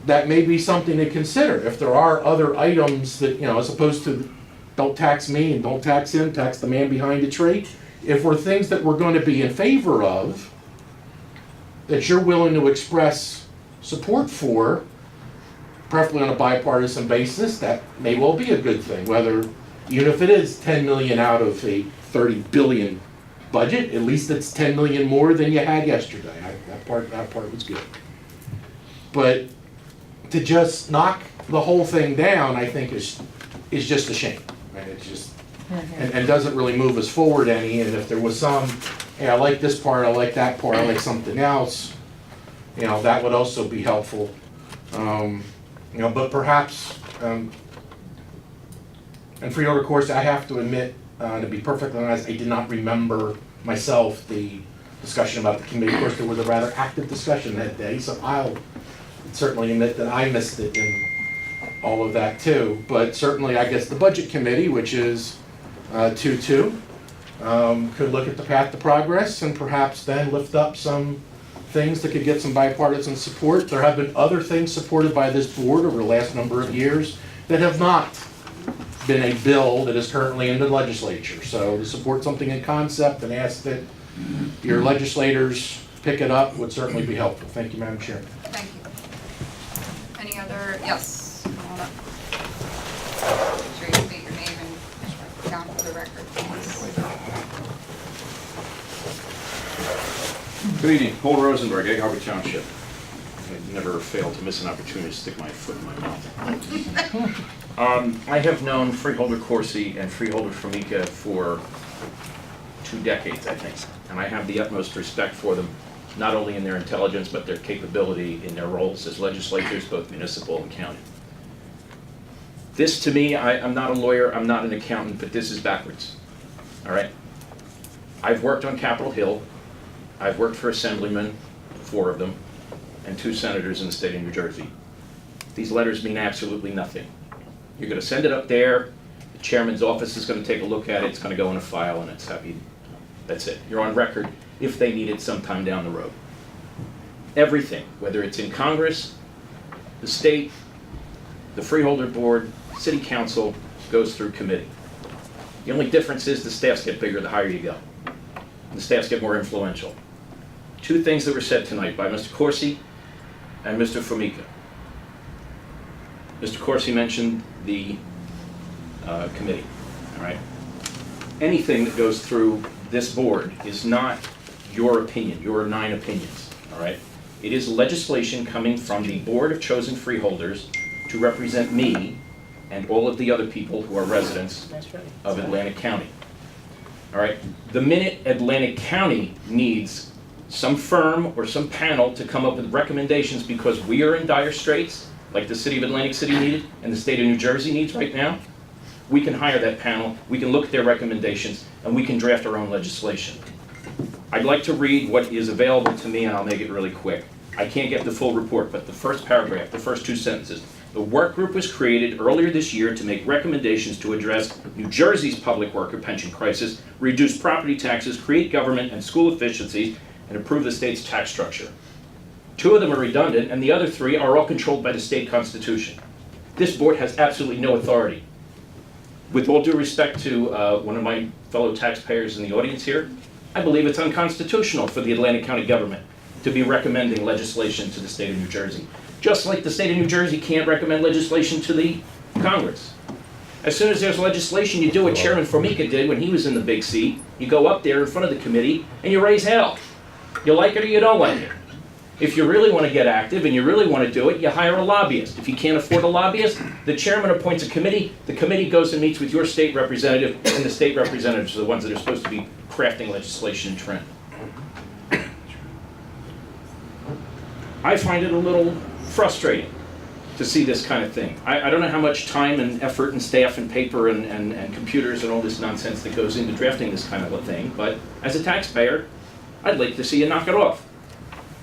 that may be something to consider. If there are other items that, you know, as opposed to don't tax me and don't tax him, tax the man behind the tree. If we're things that we're going to be in favor of, that you're willing to express support for, preferably on a bipartisan basis, that may well be a good thing. Whether, even if it is 10 million out of a 30 billion budget, at least it's 10 million more than you had yesterday. That part was good. But to just knock the whole thing down, I think is just a shame. And it's just, and doesn't really move us forward any. And if there was some, hey, I like this part, I like that part, I like something else, you know, that would also be helpful. You know, but perhaps, and Freeholder, of course, I have to admit, to be perfectly honest, I did not remember myself the discussion about the committee. Of course, there was a rather active discussion that day, so I'll certainly admit that I missed it in all of that too. But certainly, I guess the Budget Committee, which is 2-2, could look at the path to progress and perhaps then lift up some things that could get some bipartisan support. There have been other things supported by this board over the last number of years that have not been a bill that is currently in the legislature. So to support something in concept and ask that your legislators pick it up would certainly be helpful. Thank you, Madam Chair. Thank you. Any other, yes, come on up. Make sure you state your name and count for the record, please. Good evening, Paul Rosenberg, Egg Harbor Township. I never fail to miss an opportunity to stick my foot in my mouth. I have known Freeholder Corsi and Freeholder Formica for 2 decades, I think, and I have the utmost respect for them, not only in their intelligence, but their capability in their roles as legislators, both municipal and county. This, to me, I'm not a lawyer, I'm not an accountant, but this is backwards, all right? I've worked on Capitol Hill. I've worked for assemblymen, 4 of them, and 2 senators in the state of New Jersey. These letters mean absolutely nothing. You're going to send it up there, the chairman's office is going to take a look at it, it's going to go in a file, and it's happy. That's it. You're on record if they need it sometime down the road. Everything, whether it's in Congress, the state, the Freeholder Board, City Council, goes through committee. The only difference is the staffs get bigger the higher you go. The staffs get more influential. Two things that were said tonight by Mr. Corsi and Mr. Formica. Mr. Corsi mentioned the committee, all right? Anything that goes through this board is not your opinion, your 9 opinions, all right? It is legislation coming from the Board of Chosen Freeholders to represent me and all of the other people who are residents of Atlantic County. All right, the minute Atlantic County needs some firm or some panel to come up with recommendations because we are in dire straits, like the city of Atlantic City needed and the state of New Jersey needs right now, we can hire that panel, we can look at their recommendations, and we can draft our own legislation. I'd like to read what is available to me, and I'll make it really quick. I can't get the full report, but the first paragraph, the first 2 sentences. The work group was created earlier this year to make recommendations to address New Jersey's public worker pension crisis, reduce property taxes, create government and school efficiencies, and improve the state's tax structure. 2 of them are redundant, and the other 3 are all controlled by the state constitution. This board has absolutely no authority. With all due respect to one of my fellow taxpayers in the audience here, I believe it's unconstitutional for the Atlantic County government to be recommending legislation to the state of New Jersey. Just like the state of New Jersey can't recommend legislation to the Congress. As soon as there's legislation, you do what Chairman Formica did when he was in the big seat. You go up there in front of the committee and you raise hell. You like it or you don't like it. If you really want to get active and you really want to do it, you hire a lobbyist. If you can't afford a lobbyist, the chairman appoints a committee. The committee goes and meets with your state representative, and the state representatives are the ones that are supposed to be crafting legislation and trend. I find it a little frustrating to see this kind of thing. I don't know how much time and effort and staff and paper and computers and all this nonsense that goes into drafting this kind of a thing, but as a taxpayer, I'd like to see you knock it off.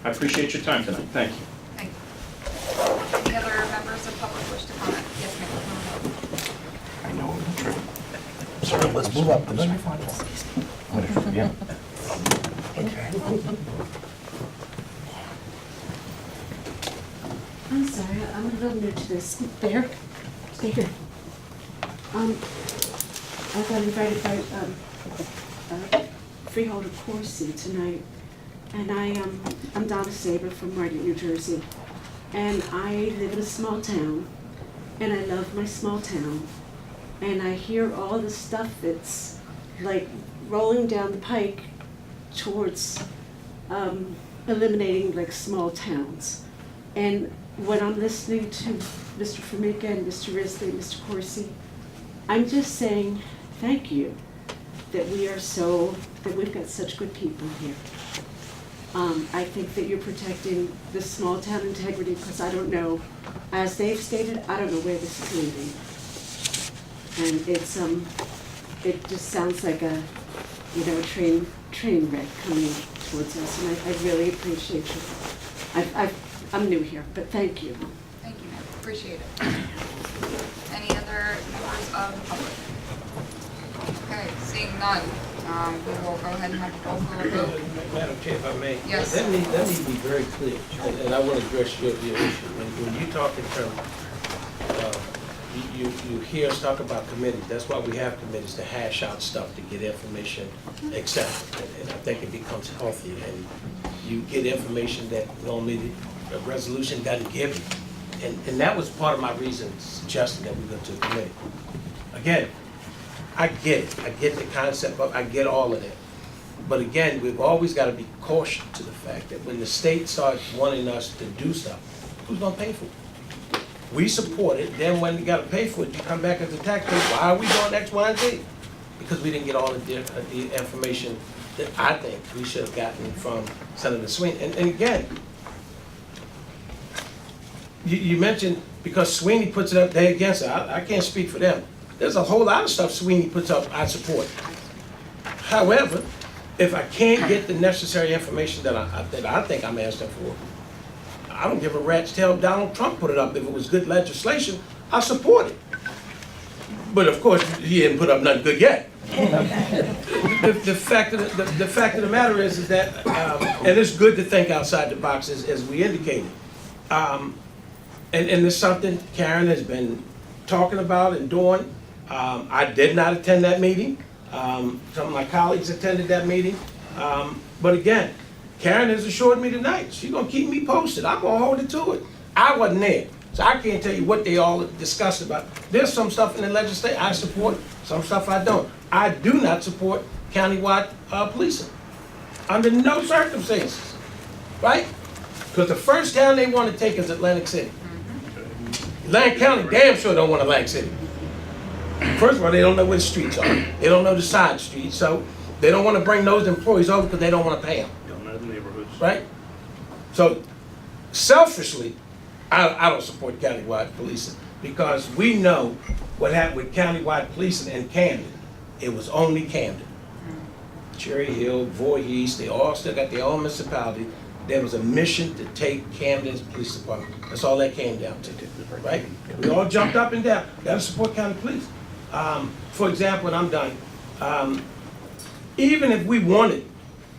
I appreciate your time tonight. Thank you. Thank you. Any other members of public wish to comment? Yes, ma'am. I know I'm true. Sorry, let's move up. No, you're fine. Yeah. I'm sorry, I'm a little new to this. There, stay here. I got invited by Freeholder Corsi tonight, and I'm Donna Saber from Margate, New Jersey, and I live in a small town, and I love my small town, and I hear all the stuff that's like rolling down the pike towards eliminating like small towns. And when I'm listening to Mr. Formica and Mr. Risley and Mr. Corsi, I'm just saying thank you that we've got such good people here. I think that you're protecting the small town integrity, because I don't know, as they've stated, I don't know where this is leading. And it just sounds like a train wreck coming towards us, and I really appreciate you. I'm new here, but thank you. Thank you, ma'am. Appreciate it. Any other members of the public? Okay, seeing none, we will go ahead and have a roll call vote. Madam Chair, if I may. Yes. Let me be very clear, and I want to address your issue. When you talk in terms, you hear us talk about committees. That's why we have committees, to hash out stuff, to get information, etc. And I think it becomes healthy, and you get information that normally a resolution doesn't give you. And that was part of my reason suggesting that we go to a committee. Again, I get it. I get the concept of, I get all of that. But again, we've always got to be cautious to the fact that when the state starts wanting us to do stuff, who's going to pay for it? We support it, then when you got to pay for it, you come back as a taxpayer, why are we doing X, Y, and Z? Because we didn't get all the information that I think we should have gotten from Senator Sweeney. And again, you mentioned because Sweeney puts it up, they against it. I can't speak for them. There's a whole lot of stuff Sweeney puts up I support. However, if I can't get the necessary information that I think I'm asking for, I don't give a rat's tail if Donald Trump put it up. If it was good legislation, I support it. But of course, he didn't put up nothing good yet. The fact of the matter is that, and it's good to think outside the box, as we indicated. And there's something Karen has been talking about and doing. I did not attend that meeting. Some of my colleagues attended that meeting. But again, Karen has assured me tonight, she's gonna keep me posted. I'm gonna hold it to it. I wasn't there, so I can't tell you what they all discussed about. There's some stuff in the legislature I support, some stuff I don't. I do not support countywide policing, under no circumstances, right? Because the first town they want to take is Atlantic City. Atlantic County damn sure don't want Atlantic City. First of all, they don't know where the streets are. They don't know the side streets, so they don't want to bring those employees over because they don't want to pay them. Don't know the neighborhoods. Right? So, selfishly, I don't support countywide policing because we know what happened with countywide policing in Camden. It was only Camden. Cherry Hill, Voorhees, they all still got their own municipality. There was a mission to take Camden's police department. That's all that came down to, right? We all jumped up and down. Gotta support county police. For example, and I'm done, even if we wanted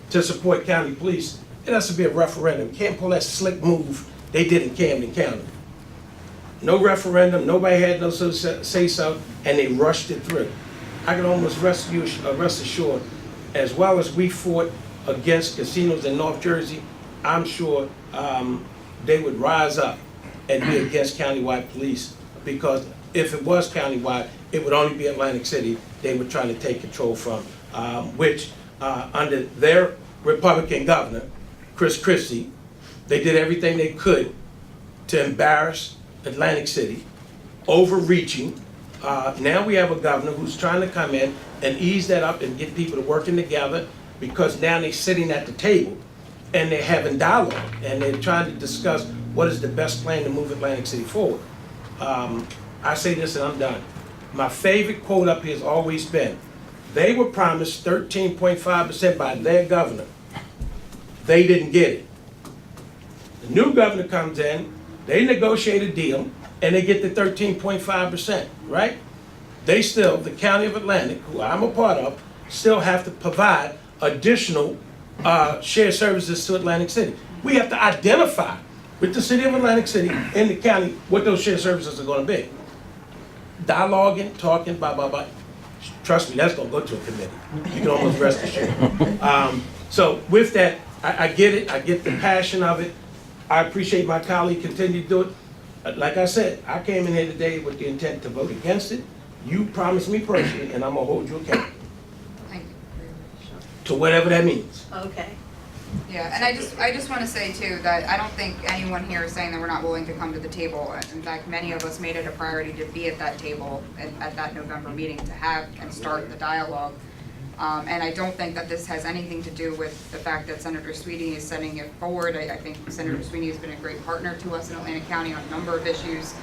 to support county police, it has to be a referendum. You can't pull that slick move they did in Camden County. No referendum, nobody had no say-so, and they rushed it through. I can almost rest assured, as well as we fought against casinos in North Jersey, I'm sure they would rise up and be against countywide police, because if it was countywide, it would only be Atlantic City they were trying to take control from, which under their Republican governor, Chris Christie, they did everything they could to embarrass Atlantic City, overreaching. Now we have a governor who's trying to come in and ease that up and get people to working together, because now they're sitting at the table and they're having dialogue and they're trying to discuss what is the best plan to move Atlantic City forward. I say this and I'm done. My favorite quote up here has always been, they were promised 13.5% by their governor. They didn't get it. The new governor comes in, they negotiate a deal, and they get the 13.5%, right? They still, the County of Atlantic, who I'm a part of, still have to provide additional shared services to Atlantic City. We have to identify with the city of Atlantic City and the county what those shared services are gonna be. Dialoguing, talking, blah, blah, blah. Trust me, that's gonna go to a committee. You can almost rest assured. So with that, I get it, I get the passion of it. I appreciate my colleague continue to do it. Like I said, I came in here today with the intent to vote against it. You promised me personally, and I'm gonna hold you accountable Thank you. to whatever that means. Okay. Yeah, and I just want to say too, that I don't think anyone here is saying that we're not willing to come to the table. In fact, many of us made it a priority to be at that table at that November meeting to have and start the dialogue. And I don't think that this has anything to do with the fact that Senator Sweeney is sending it forward. I think Senator Sweeney has been a great partner to us in Atlantic County on a number of issues.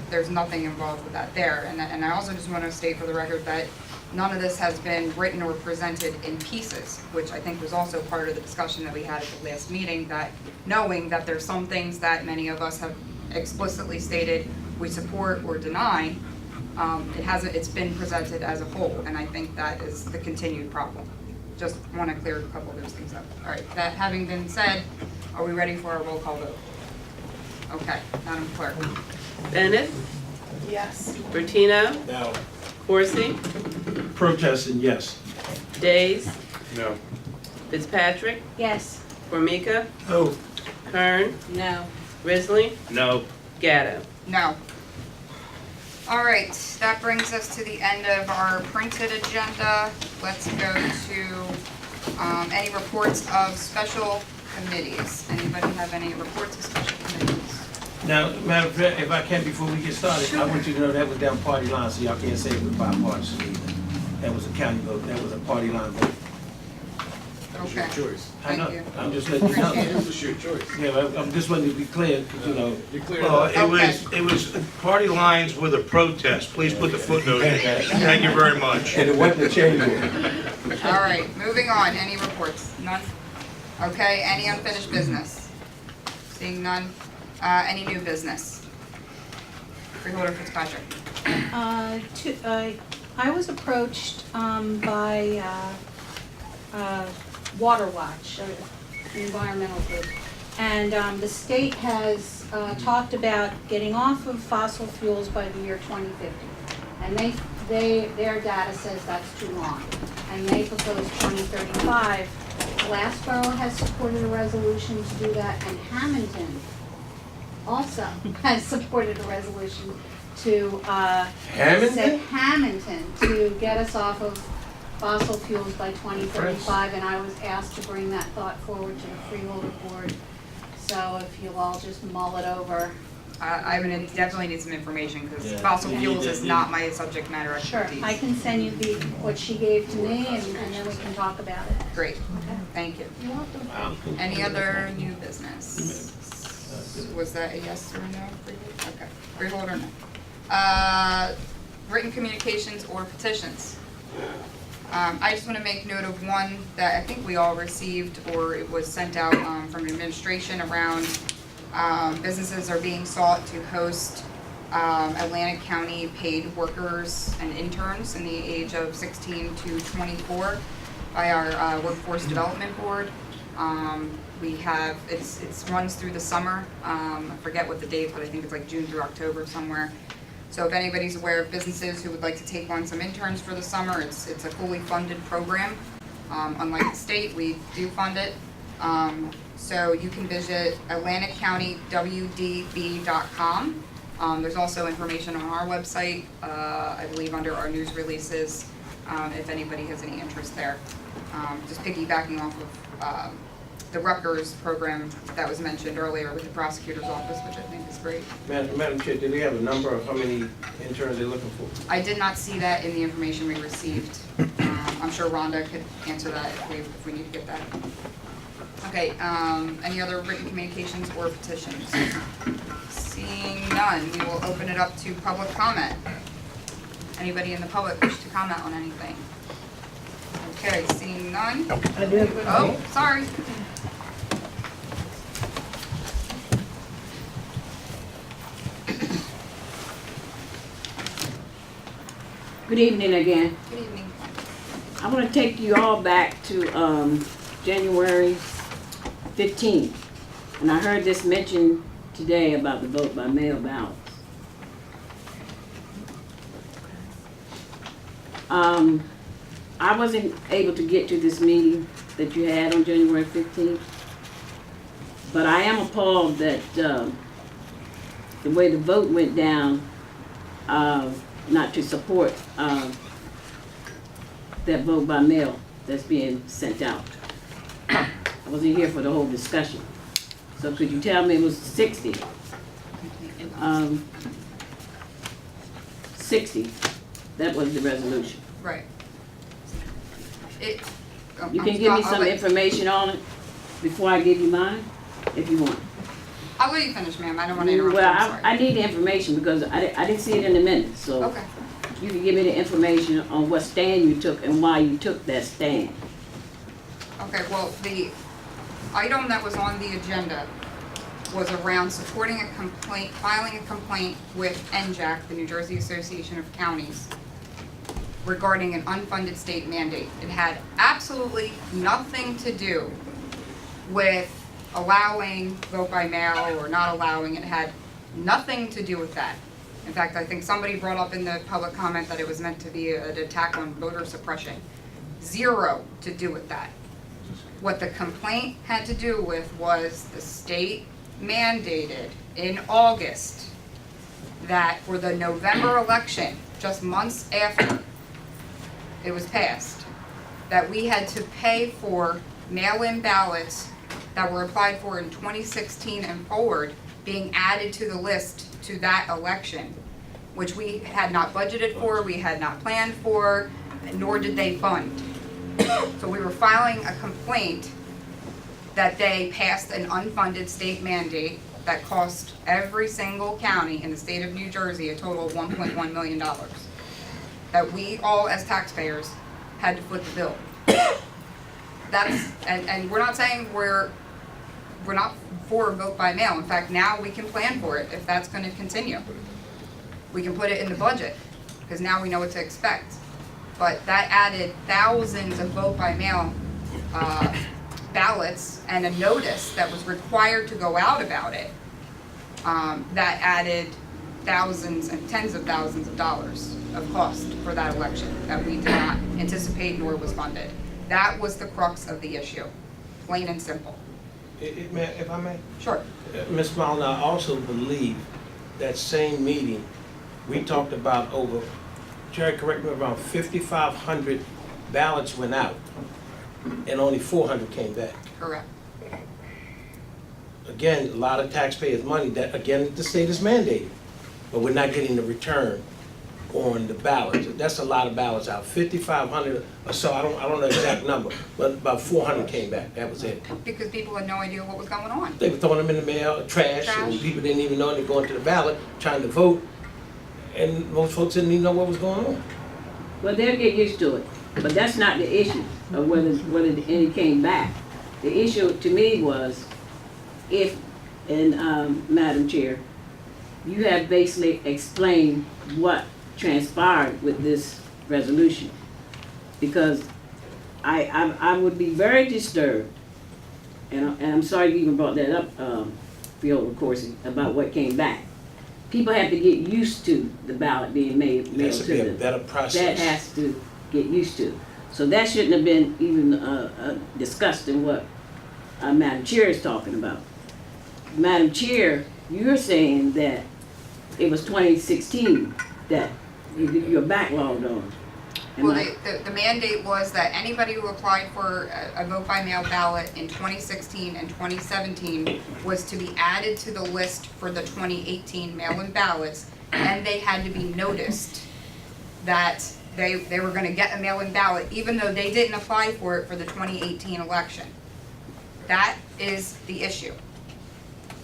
There's nothing involved with that there. And I also just want to state for the record that none of this has been written or presented in pieces, which I think was also part of the discussion that we had at the last meeting, that knowing that there's some things that many of us have explicitly stated we support or deny, it's been presented as a whole, and I think that is the continued problem. Just want to clear a couple of those things up. All right, that having been said, are we ready for our roll call vote? Okay, Madam Clerk. Bennett, Yes. Bertino, Now, Corsi, protesting, yes. Days, No. Fitzpatrick, Yes. Formica, Oh, Kern, No. Risley, No. Gatto. No. All right, that brings us to the end of our printed agenda. Let's go to any reports of special committees. Anybody have any reports of special committees? now, Madam Chair, if I can, before we get started, I want you to know that was down party line, so y'all can't say it was bipartisan either. That was a county vote, that was a party line vote. Okay. Choice. I know, Thank you. I'm just letting you know. Appreciate it. It was your choice. Yeah, I'm just letting you be clear, 'cause, you know. You cleared Well, it up. it was party lines with a protest. Please put the footnote in. Thank you very much. And it wasn't a change order. All right, moving on. Any reports? None? Okay, any unfinished business? Seeing none. Any new business? Freeholder Fitzpatrick. I was approached by Water Watch, an environmental group, and the state has talked about getting off of fossil fuels by the year 2050. And their data says that's too long. And they propose 2035. Glassboro has supported a resolution to do that, and Hamilton also has supported a resolution to, Hamilton, to get us off of fossil fuels by 2035, and I was asked to bring that thought forward to the Freeholder Board. So if you'll all just mull it over. I'm gonna definitely need some information, because Yeah. fossil fuels is not my subject matter Sure, expertise. I can send you what she gave to me, and then we can talk about it. Great, thank you. You're welcome. Any other new business? Was that a yes or no? Okay, Freeholder, no. Written communications or petitions? I just wanna make note of one that I think we all received, or it was sent out, from administration around, businesses are being sought to host, Atlantic County paid workers and interns in the age of 16 to 24 by our, Workforce Development Board. We have, it's runs through the summer, I forget what the date, but I think it's like June through October somewhere. So if anybody's aware of businesses who would like to take on some interns for the summer, it's a fully funded program. Unlike the state, we do fund it. So you can visit AtlanticCountyWDB.com. There's also information on our website, I believe under our news releases, if anybody has any interest there. Just piggybacking off of the Rutgers program that was mentioned earlier with the prosecutor's office, which I think is great. Madam Chair, do they have a number of how many interns they're looking for? I did not see that in the information we received. I'm sure Rhonda could answer that if we need to get that. Okay, any other written communications or petitions? Seeing none, we will open it up to public comment. Anybody in the public wish to comment on anything? Okay, seeing none? I do. Oh, sorry. Good evening again. Good evening. I want to take you all back to January 15th. And I heard this mentioned today about the vote by mail ballots. I wasn't able to get to this meeting that you had on January 15th, but I am appalled that the way the vote went down, not to support that vote by mail that's being sent out. I wasn't here for the whole discussion. So could you tell me it was 60? 60, that was the resolution. Right. You can give me some information on it before I give you mine, if you want. I'll let you finish, ma'am. I don't want to interrupt you. Well, I'm sorry. I need the information because I didn't see it in the minutes, so. Okay. You can give me the information on what stand you took and why you took that stand. Okay, well, the item that was on the agenda was around supporting a complaint, filing a complaint with NJAC, the New Jersey Association of Counties, regarding an unfunded state mandate. It had absolutely nothing to do with allowing vote by mail or not allowing it. It had nothing to do with that. In fact, I think somebody brought up in the public comment that it was meant to be an attack on voter suppression. Zero to do with that. What the complaint had to do with was the state mandated in August that for the November election, just months after it was passed, that we had to pay for mail-in ballots that were applied for in 2016 and forward being added to the list to that election, which we had not budgeted for, we had not planned for, nor did they fund. So we were filing a complaint that they passed an unfunded state mandate that cost every single county in the state of New Jersey a total of $1.1 million. That we all as taxpayers had to foot the bill. That's, and we're not saying we're not for vote by mail. In fact, now we can plan for it if that's going to continue. We can put it in the budget because now we know what to expect. But that added thousands of vote by mail ballots and a notice that was required to go out about it. That added thousands and tens of thousands of dollars. of cost for that election that we did not anticipate nor was funded. That was the crux of the issue, plain and simple. If I may? Sure. Ms. Mullen, I also believe that same meeting, we talked about over, Jerry, correct me, around 5,500 ballots went out, and only 400 came back. Correct. Again, a lot of taxpayers' money that, again, the state is mandated, but we're not getting the return on the ballots. That's a lot of ballots out, 5,500 or so, I don't know the exact number, but about 400 came back, that was it. Because people had no idea what was going on. They were throwing them in the mail, trash, and Trash. people didn't even know they were going to the ballot, trying to vote, and most folks didn't even know what was going on. Well, they'll get used to it, but that's not the issue of whether any came back. The issue to me was if, and Madam Chair, you have basically explained what transpired with this resolution. Because I would be very disturbed, and I'm sorry you even brought that up, Freeholder Coursey, about what came back. People have to get used to the ballot being mailed to them. It has to be a better process. That has to get used to. So that shouldn't have been even discussed in what Madam Chair is talking about. Madam Chair, you're saying that it was 2016 that you're backlogged on. Well, the mandate was that anybody who applied for a vote by mail ballot in 2016 and 2017 was to be added to the list for the 2018 mail-in ballots, and they had to be noticed that they were gonna get a mail-in ballot, even though they didn't apply for it for the 2018 election. That is the issue.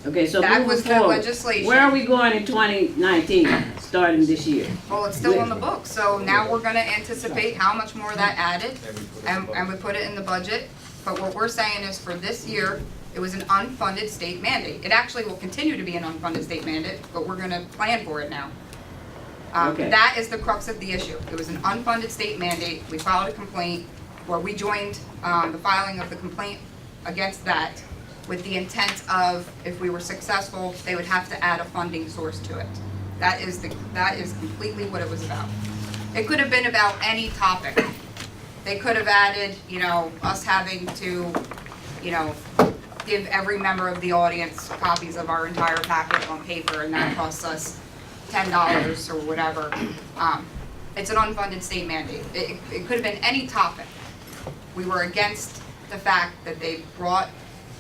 Okay, so That moving was the forward, legislation. where are we going in 2019, starting this year? Well, it's still on the books, so now we're gonna anticipate how much more that added, and we put it in the budget. But what we're saying is for this year, it was an unfunded state mandate. It actually will continue to be an unfunded state mandate, but we're gonna plan for it now. Okay. That is the crux of the issue. It was an unfunded state mandate. We filed a complaint, where we joined, the filing of the complaint against that, with the intent of, if we were successful, they would have to add a funding source to it. That is completely what it was about. It could have been about any topic. They could have added, us having to, give every member of the audience copies of our entire packet on paper, and that costs us $10 or whatever. It's an unfunded state mandate. It could have been any topic. We were against the fact that they brought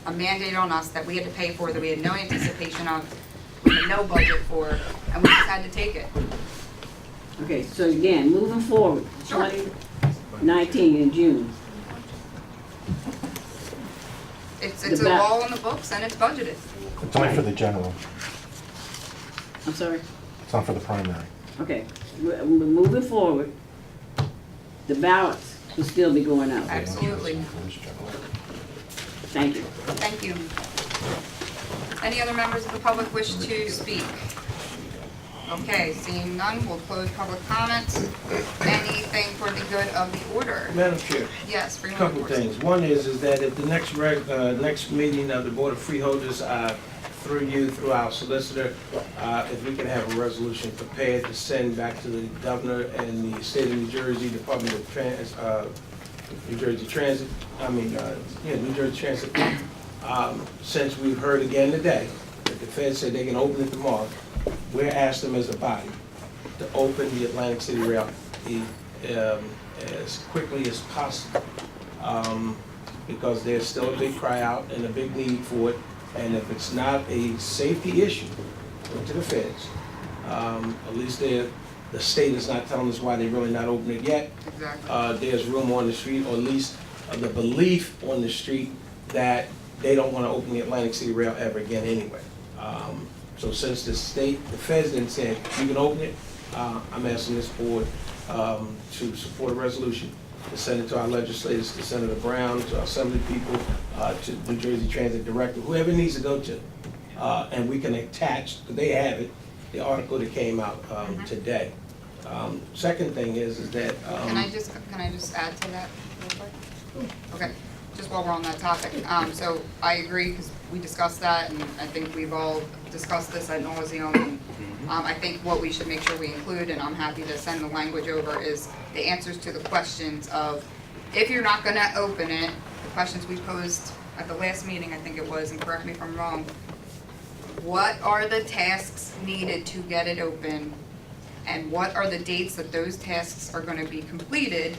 a mandate on us that we had to pay for, that we had no anticipation of, we had no budget for, and we just had to take it. Okay, so again, moving forward, Sure. 2019 in June. It's The a ba- law on the books and it's budgeted. It's only for the general, I'm sorry? it's not for the primary. Okay, moving forward, the ballots will still be going out. Absolutely. Thank you. Thank you. Any other members of the public wish to speak? Okay, seeing none, we'll close public comments. Anything for the good of the order? Madam Chair, Yes, a Freeholder couple Coursey. things. One is that at the next meeting of the Board of Freeholders, through our solicitor, if we can have a resolution prepared to send back to the governor and the state of New Jersey Department of New Jersey Transit, New Jersey Transit, since we've heard again today that the Fed said they can open it tomorrow, we're asking them as a body to open the Atlantic City Rail as quickly as possible, because there's still a big cry out and a big need for it, and if it's not a safety issue to the feds, at least the state is not telling us why they're really not opening it yet. Exactly. There's room on the street, or at least the belief on the street that they don't want to open the Atlantic City Rail ever again anyway. So since the feds didn't say you can open it, I'm asking this board to support a resolution, to send it to our legislators, to Senator Brown, to our assembly people, to New Jersey Transit Director, whoever it needs to go to. And we can attach, because they have it, the article that came out today. Second thing is that. Can I just add to that real quick? Okay, just while we're on that topic. So I agree, because we discussed that, and I think we've all discussed this ad nauseum. I think what we should make sure we include, and I'm happy to send the language over, is the answers to the questions of, if you're not gonna open it, the questions we posed at the last meeting, I think it was, and correct me if I'm wrong, what are the tasks needed to get it open? And what are the dates that those tasks are gonna be completed?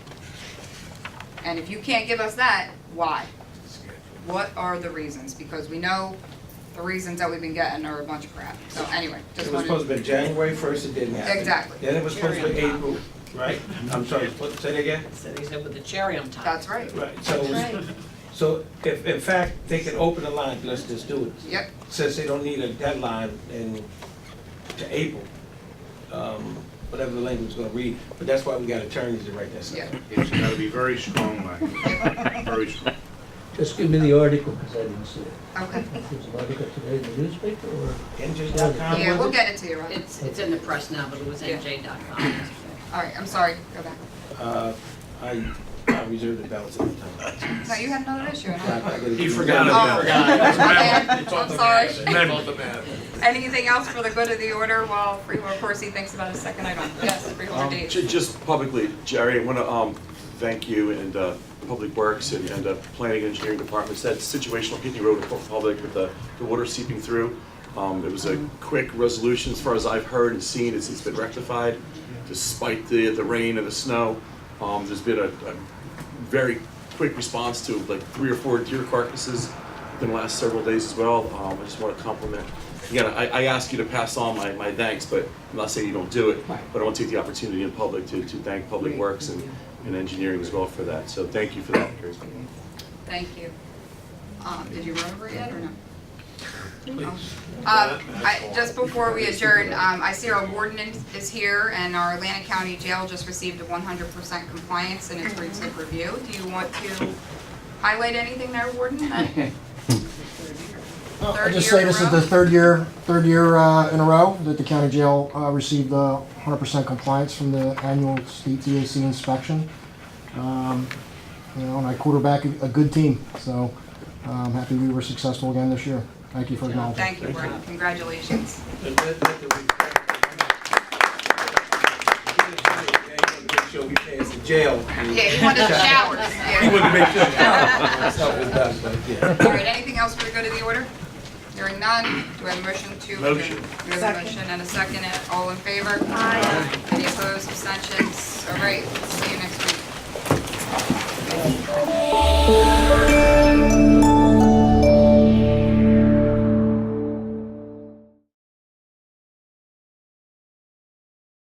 And if you can't give us that, why? What are the reasons? Because we know the reasons that we've been getting are a bunch of crap. So anyway, just It was wanted. supposed to be January 1st, it didn't happen. Exactly. Then it was supposed to be April, right? I'm sorry, say that again? So he said with the cherry on top. That's right. Right, so, so if in fact they can open the line, let's just do it. Yep. Since they don't need a deadline to April, whatever the language is gonna read, but that's why we got attorneys to write that stuff. Yeah. It's gotta be very strong language, very strong. Just give me the article, because I didn't see it. Okay. There's an article today in the newspaper, or? NJ.com. Yeah, we'll get it to you, right? It's in the press now, but it was NJ.com. All right, I'm sorry, go back. I reserve the balance of the time. No, you had another issue. and I- He forgot Oh, about it. I'm sorry. Anything else for the good of the order while Freeholder Corsi thinks about his second item? Yes, Freeholder Dave. Just publicly, Jerry, I want to thank you and Public Works and Planning and Engineering Departments. That situation on Pitney Road in public with the water seeping through. It was a quick resolution as far as I've heard and seen. It's been rectified despite the rain and the snow. There's been a very quick response to like 3 or 4 deer carcasses in the last several days as well. I just want to compliment. Again, I ask you to pass on my thanks, but I'm not saying you don't do it, but I want to take the opportunity in public to thank Public Works and engineering as well for that. So thank you for that. Thank you. Did you run over it yet or no? Please. Just before we adjourn, I see our warden is here, and our Atlantic County Jail just received a 100% compliance in its recent review. Do you want to highlight anything there, warden? I just say this is the third year in a row that the county jail received 100% compliance from the annual state TAC inspection. And I quarterback a good team, so I'm happy we were successful again this year. Thank you for acknowledging. Thank you, warden. Congratulations. We passed the jail. Yeah, he wanted the showers. Yeah. He wanted to make sure the stuff was done, but yeah. All right, anything else for the good of the order? Hearing none, do I have a motion to? Motion. We have a motion and a second. All in favor? Aye. Any opposed, abstentions? All right, see you next week.